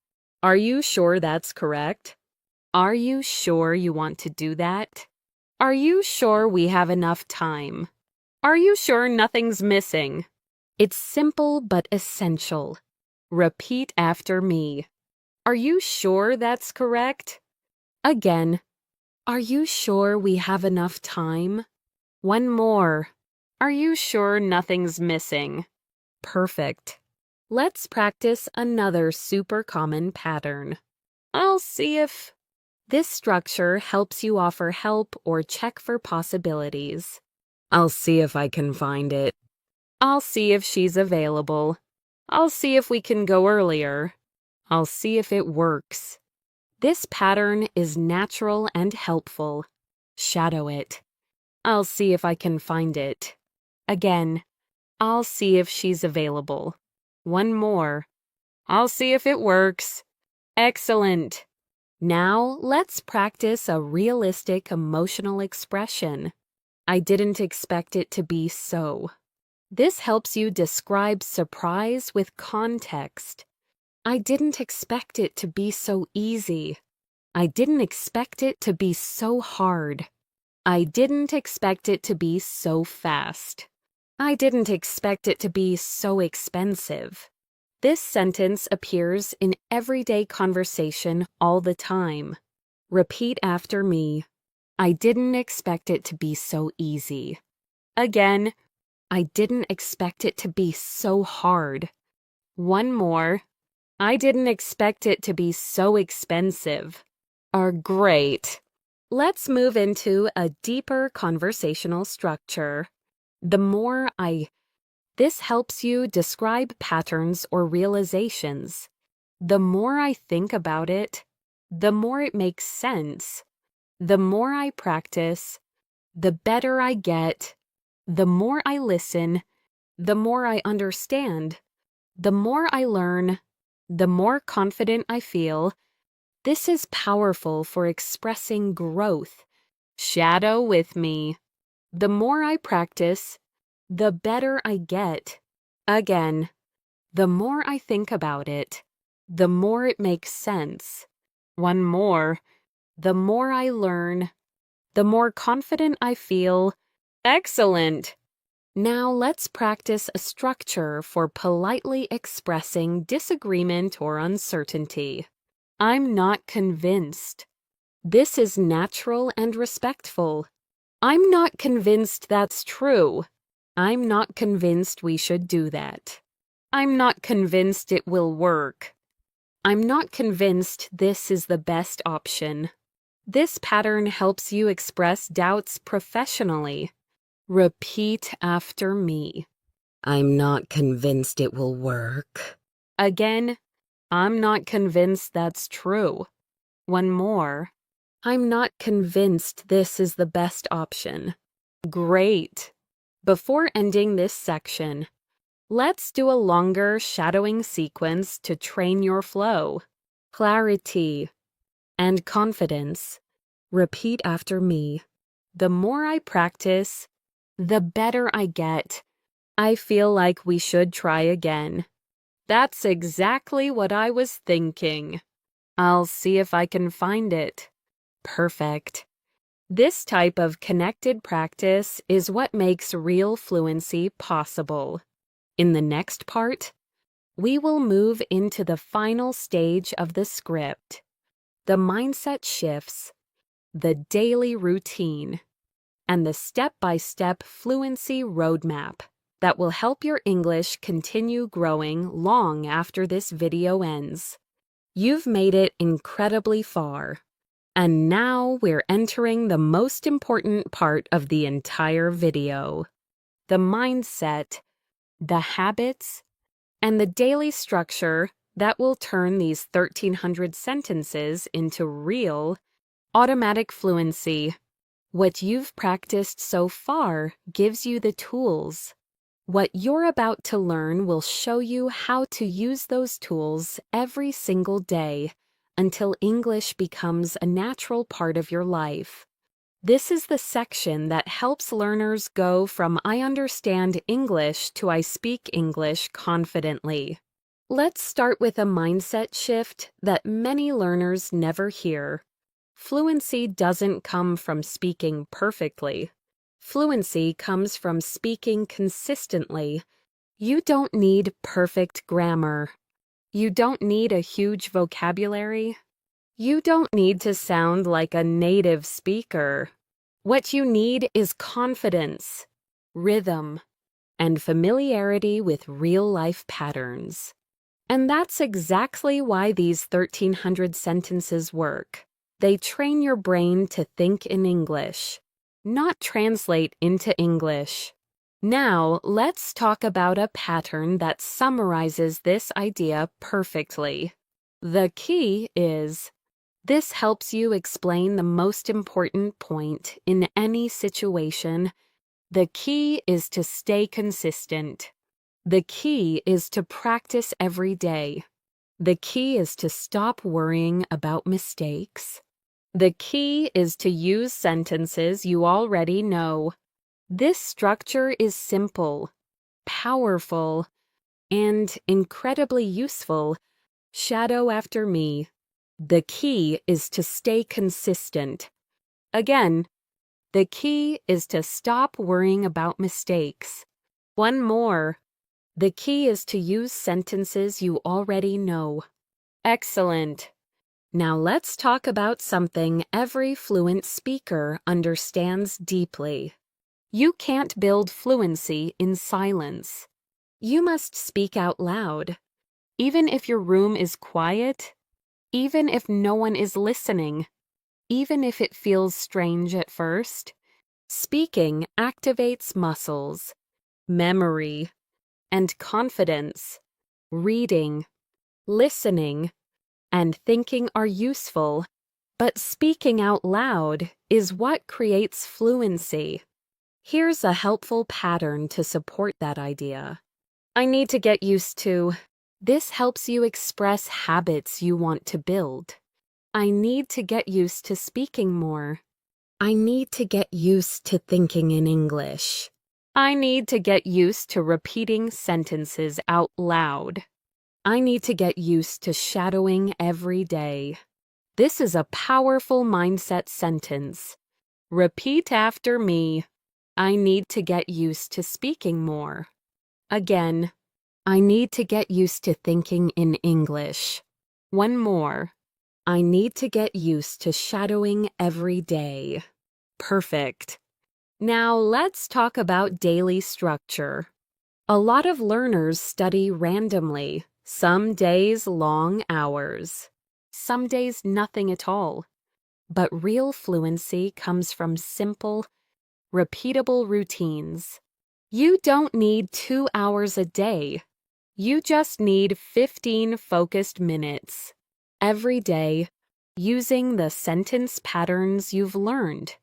Are you sure that's correct? Are you sure you want to do that? Are you sure we have enough time? Are you sure nothing's missing? It's simple but essential. Repeat after me. Are you sure that's correct? Again, are you sure we have enough time? One more. Are you sure nothing's missing? Perfect. Let's practice another super common pattern. I'll see if... This structure helps you offer help or check for possibilities. I'll see if I can find it. I'll see if she's available. I'll see if we can go earlier. I'll see if it works. This pattern is natural and helpful. Shadow it. I'll see if I can find it. Again, I'll see if she's available. One more. I'll see if it works. Excellent. Now, let's practice a realistic emotional expression. I didn't expect it to be so. This helps you describe surprise with context. I didn't expect it to be so easy. I didn't expect it to be so hard. I didn't expect it to be so fast. I didn't expect it to be so expensive. This sentence appears in everyday conversation all the time. Repeat after me. I didn't expect it to be so easy. Again, I didn't expect it to be so hard. One more. I didn't expect it to be so expensive. Great. Let's move into a deeper conversational structure. This helps you describe patterns or realizations. The more I think about it, the more it makes sense. The more I practice, the better I get. The more I listen, the more I understand. The more I learn, the more confident I feel. This is powerful for expressing growth. Shadow with me. The more I practice, the better I get. Again, the more I think about it, the more it makes sense. One more. The more I learn, the more confident I feel. Excellent. Now let's practice a structure for politely expressing disagreement or uncertainty. I'm not convinced. This is natural and respectful. I'm not convinced that's true. I'm not convinced we should do that. I'm not convinced it will work. I'm not convinced this is the best option. This pattern helps you express doubts professionally. Repeat after me. I'm not convinced it will work. Again, I'm not convinced that's true. One more. I'm not convinced this is the best option. Great. Before ending this section, let's do a longer shadowing sequence to train your flow. Clarity and confidence. Repeat after me. The more I practice, the better I get. I feel like we should try again. That's exactly what I was thinking. I'll see if I can find it. Perfect. This type of connected practice is what makes real fluency possible. In the next part, we will move into the final stage of the script, the mindset shifts, the daily routine, and the step-by-step fluency roadmap that will help your English continue growing long after this video ends. You've made it incredibly far. And now we're entering the most important part of the entire video. The mindset, the habits, and the daily structure that will turn these 1,300 sentences into real, automatic fluency. What you've practiced so far gives you the tools. What you're about to learn will show you how to use those tools every single day until English becomes a natural part of your life. This is the section that helps learners go from I understand English to I speak English confidently. Let's start with a mindset shift that many learners never hear. Fluency doesn't come from speaking perfectly. Fluency comes from speaking consistently. You don't need perfect grammar. You don't need a huge vocabulary. You don't need to sound like a native speaker. What you need is confidence, rhythm, and familiarity with real-life patterns. And that's exactly why these 1,300 sentences work. They train your brain to think in English, not translate into English. Now, let's talk about a pattern that summarizes this idea perfectly. The key is, this helps you explain the most important point in any situation. The key is to stay consistent. The key is to practice every day. The key is to stop worrying about mistakes. The key is to use sentences you already know. This structure is simple, powerful, and incredibly useful. Shadow after me. The key is to stay consistent. Again, the key is to stop worrying about mistakes. One more. The key is to use sentences you already know. Excellent. Now let's talk about something every fluent speaker understands deeply. You can't build fluency in silence. You must speak out loud. Even if your room is quiet, even if no one is listening, even if it feels strange at first, speaking activates muscles, memory, and confidence. Reading, listening, and thinking are useful, but speaking out loud is what creates fluency. Here's a helpful pattern to support that idea. I need to get used to. This helps you express habits you want to build. I need to get used to speaking more. I need to get used to thinking in English. I need to get used to repeating sentences out loud. I need to get used to shadowing every day. This is a powerful mindset sentence. Repeat after me. I need to get used to speaking more. Again, I need to get used to thinking in English. One more. I need to get used to shadowing every day. Perfect. Now let's talk about daily structure. A lot of learners study randomly, some days long hours, some days nothing at all. But real fluency comes from simple, repeatable routines. You don't need 2 hours a day. You just need 15 focused minutes every day using the sentence patterns you've learned.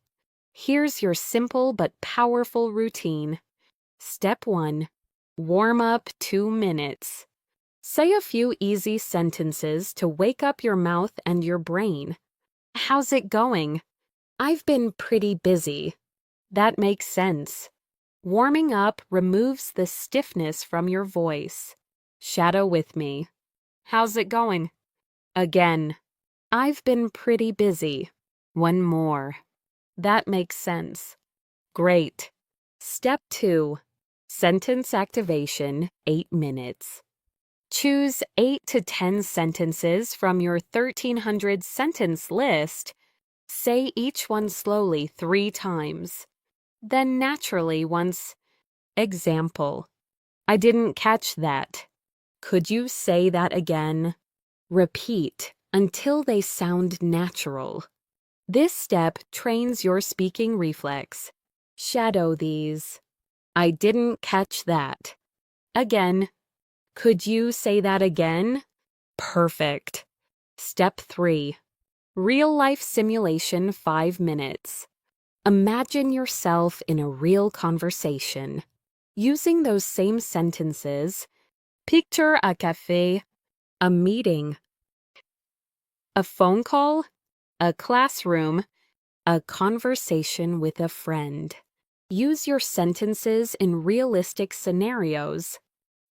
Here's your simple but powerful routine. Step 1. Warm up 2 minutes. Say a few easy sentences to wake up your mouth and your brain. How's it going? I've been pretty busy. That makes sense. Warming up removes the stiffness from your voice. Shadow with me. How's it going? Again. I've been pretty busy. One more. That makes sense. Great. Step 2. Sentence activation, 8 minutes. Choose 8 to 10 sentences from your 1,300 sentence list. Say each one slowly 3 times. Then naturally once. Example. I didn't catch that. Could you say that again? Repeat until they sound natural. This step trains your speaking reflex. Shadow these. I didn't catch that. Again. Could you say that again? Perfect. Step 3. Real-life simulation 5 minutes. Imagine yourself in a real conversation. Using those same sentences, picture a café, a meeting, a phone call, a classroom, a conversation with a friend. Use your sentences in realistic scenarios.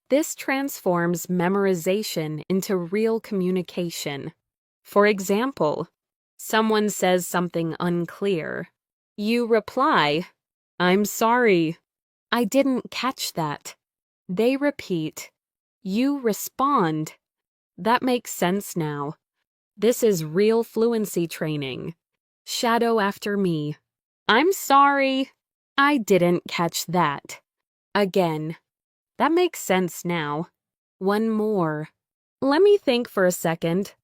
This transforms memorization into real communication. For example, someone says something unclear. You reply, I'm sorry. I didn't catch that. They repeat. You respond. That makes sense now. This is real fluency training. Shadow after me. I'm sorry. I didn't catch that. Again. That makes sense now. One more. Let me think for a second.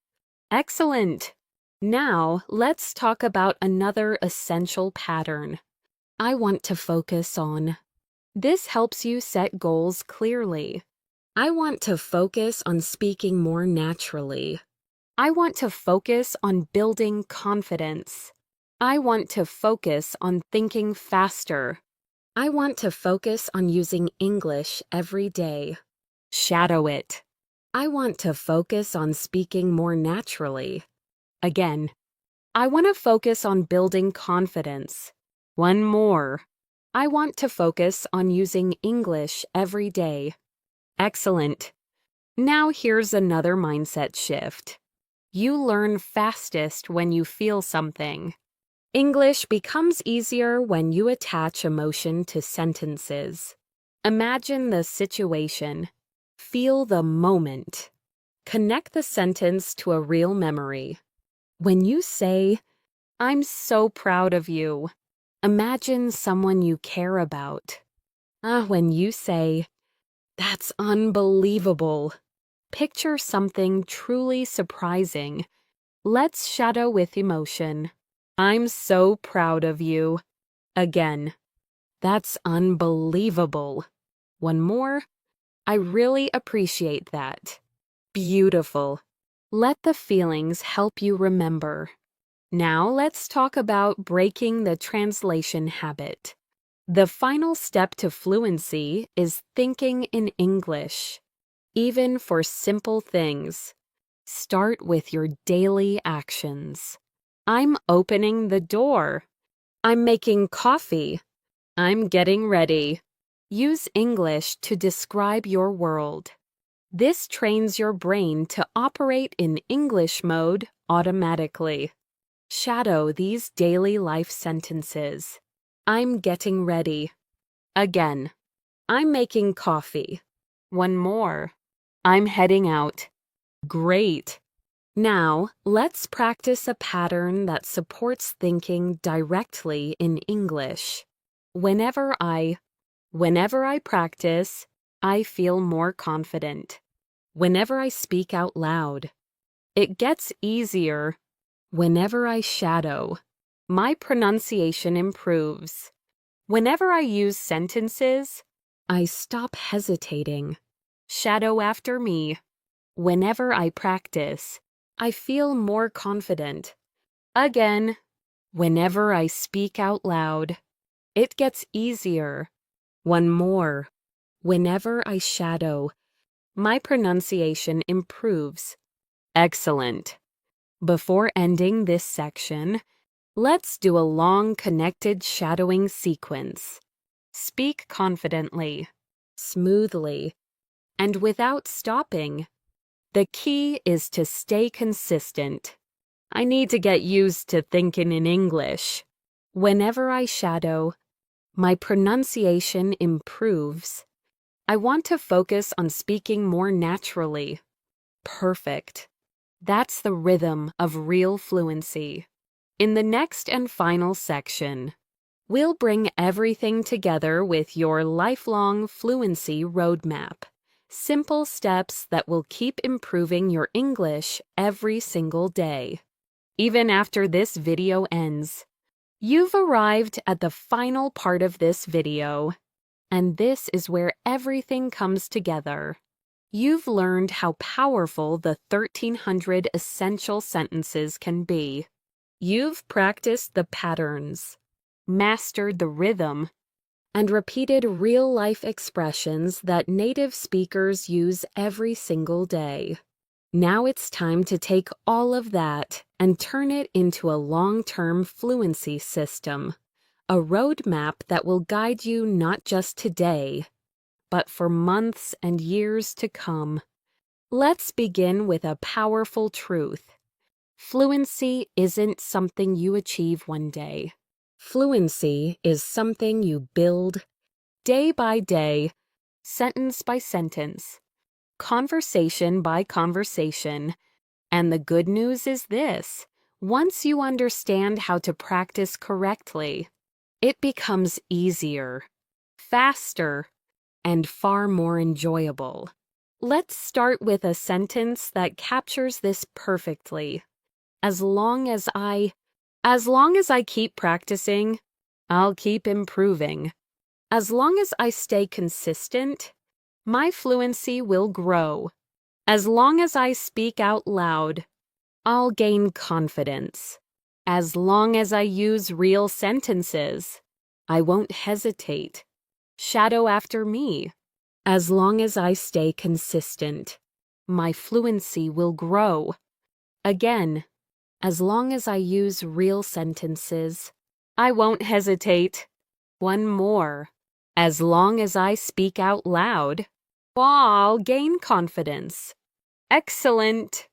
Excellent. Now, let's talk about another essential pattern. I want to focus on. This helps you set goals clearly. I want to focus on speaking more naturally. I want to focus on building confidence. I want to focus on thinking faster. I want to focus on using English every day. Shadow it. I want to focus on speaking more naturally. Again, I want to focus on building confidence. One more. I want to focus on using English every day. Excellent. Now here's another mindset shift. You learn fastest when you feel something. English becomes easier when you attach emotion to sentences. Imagine the situation. Feel the moment. Connect the sentence to a real memory. When you say, I'm so proud of you, imagine someone you care about. When you say, that's unbelievable, picture something truly surprising. Let's shadow with emotion. I'm so proud of you. Again, that's unbelievable. One more. I really appreciate that. Beautiful. Let the feelings help you remember. Now let's talk about breaking the translation habit. The final step to fluency is thinking in English. Even for simple things, start with your daily actions. I'm opening the door. I'm making coffee. I'm getting ready. Use English to describe your world. This trains your brain to operate in English mode automatically. Shadow these daily life sentences. I'm getting ready. Again. I'm making coffee. One more. I'm heading out. Great. Now, let's practice a pattern that supports thinking directly in English. Whenever I practice, I feel more confident. Whenever I speak out loud, it gets easier. Whenever I shadow, my pronunciation improves. Whenever I use sentences, I stop hesitating. Shadow after me. Whenever I practice, I feel more confident. Again, whenever I speak out loud, it gets easier. One more. Whenever I shadow, my pronunciation improves. Excellent. Before ending this section, let's do a long connected shadowing sequence. Speak confidently, smoothly, and without stopping. The key is to stay consistent. I need to get used to thinking in English. Whenever I shadow, my pronunciation improves. I want to focus on speaking more naturally. Perfect. That's the rhythm of real fluency. In the next and final section, we'll bring everything together with your lifelong fluency roadmap. Simple steps that will keep improving your English every single day. Even after this video ends, you've arrived at the final part of this video, and this is where everything comes together. You've learned how powerful the 1,300 essential sentences can be. You've practiced the patterns, mastered the rhythm, and repeated real-life expressions that native speakers use every single day. Now it's time to take all of that and turn it into a long-term fluency system, a roadmap that will guide you not just today, but for months and years to come. Let's begin with a powerful truth. Fluency isn't something you achieve one day. Fluency is something you build day by day, sentence by sentence, conversation by conversation. And the good news is this: once you understand how to practice correctly, it becomes easier, faster, and far more enjoyable. Let's start with a sentence that captures this perfectly. As long as I keep practicing, I'll keep improving. As long as I stay consistent, my fluency will grow. As long as I speak out loud, I'll gain confidence. As long as I use real sentences, I won't hesitate. Shadow after me. As long as I stay consistent, my fluency will grow. Again, as long as I use real sentences, I won't hesitate. One more. As long as I speak out loud, I'll gain confidence. Excellent!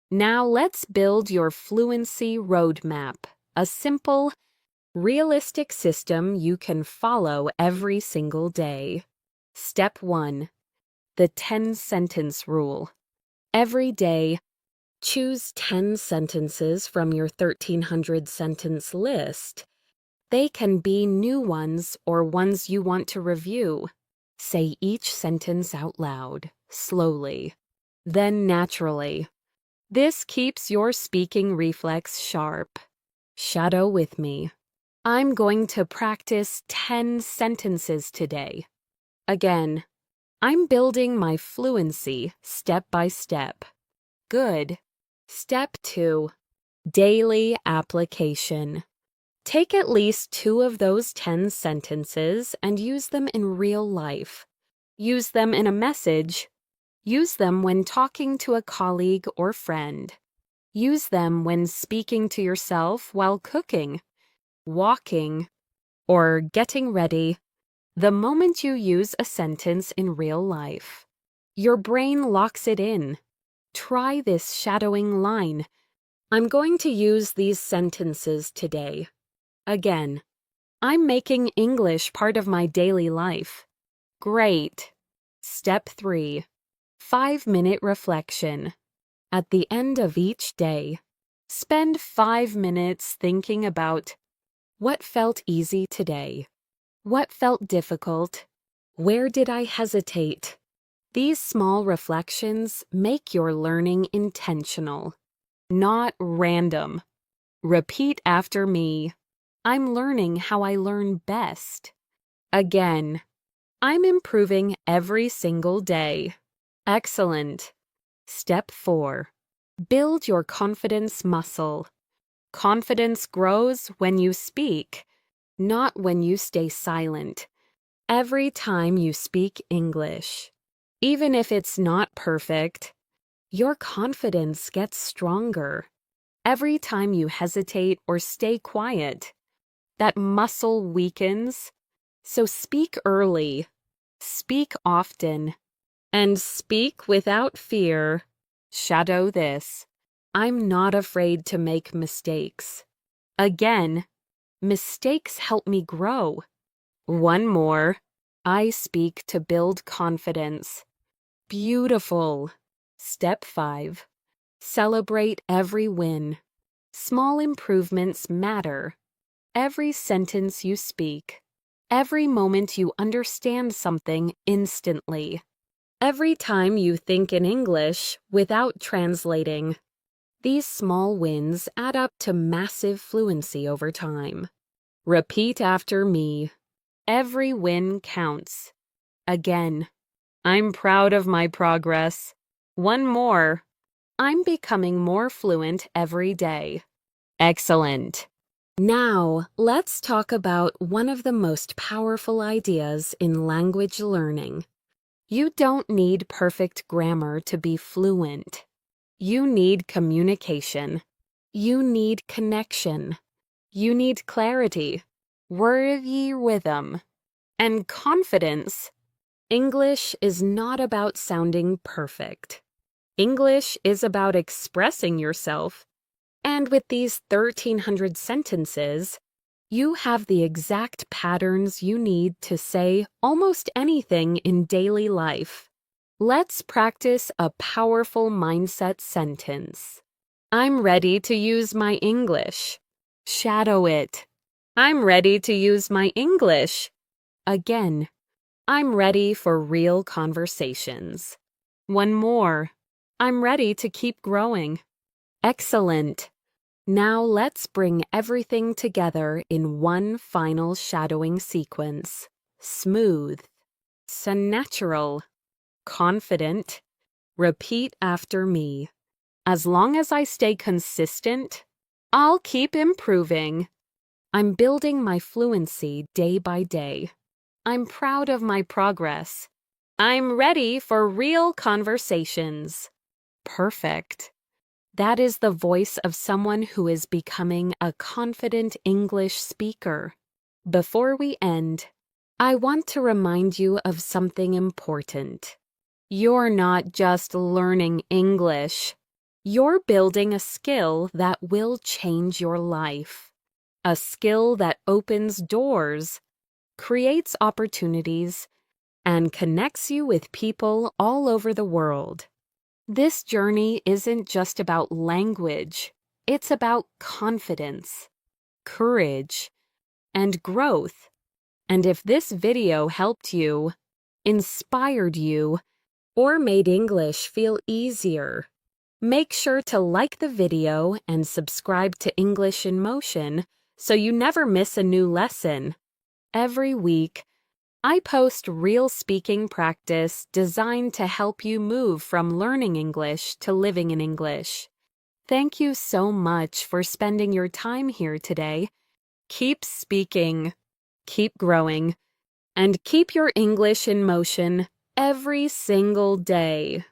Now let's build your fluency roadmap, a simple, realistic system you can follow every single day. Step 1. The 10-sentence rule. Every day, choose 10 sentences from your 1,300-sentence list. They can be new ones or ones you want to review. Say each sentence out loud, slowly, then naturally. This keeps your speaking reflex sharp. Shadow with me. I'm going to practice 10 sentences today. Again, I'm building my fluency step by step. Good. Step 2. Daily application. Take at least 2 of those 10 sentences and use them in real life. Use them in a message. Use them when talking to a colleague or friend. Use them when speaking to yourself while cooking, walking, or getting ready. The moment you use a sentence in real life, your brain locks it in. Try this shadowing line. I'm going to use these sentences today. Again, I'm making English part of my daily life. Great. Step 3. 5-minute reflection. At the end of each day, spend 5 minutes thinking about what felt easy today. What felt difficult? Where did I hesitate? These small reflections make your learning intentional, not random. Repeat after me. I'm learning how I learn best. Again, I'm improving every single day. Excellent. Step 4. Build your confidence muscle. Confidence grows when you speak, not when you stay silent. Every time you speak English, even if it's not perfect, your confidence gets stronger. Every time you hesitate or stay quiet, that muscle weakens. So speak early, speak often, and speak without fear. Shadow this. I'm not afraid to make mistakes. Again, mistakes help me grow. One more. I speak to build confidence. Beautiful. Step 5. Celebrate every win. Small improvements matter. Every sentence you speak. Every moment you understand something instantly. Every time you think in English without translating. These small wins add up to massive fluency over time. Repeat after me. Every win counts. Again, I'm proud of my progress. One more. I'm becoming more fluent every day. Excellent. Now, let's talk about one of the most powerful ideas in language learning. You don't need perfect grammar to be fluent. You need communication. You need connection. You need clarity, wordy rhythm, and confidence. English is not about sounding perfect. English is about expressing yourself. And with these 1,300 sentences, You have the exact patterns you need to say almost anything in daily life. Let's practice a powerful mindset sentence. I'm ready to use my English. Shadow it. I'm ready to use my English. Again, I'm ready for real conversations. One more. I'm ready to keep growing. Excellent. Now let's bring everything together in one final shadowing sequence. Smooth, natural, confident. Repeat after me. As long as I stay consistent, I'll keep improving. I'm building my fluency day by day. I'm proud of my progress. I'm ready for real conversations. Perfect. That is the voice of someone who is becoming a confident English speaker. Before we end, I want to remind you of something important. You're not just learning English. You're building a skill that will change your life. A skill that opens doors, creates opportunities, and connects you with people all over the world. This journey isn't just about language. It's about confidence, courage, and growth. And if this video helped you, inspired you, or made English feel easier, make sure to like the video and subscribe to English in Motion so you never miss a new lesson. Every week, I post real speaking practice designed to help you move from learning English to living in English. Thank you so much for spending your time here today. Keep speaking, keep growing, and keep your English in motion every single day.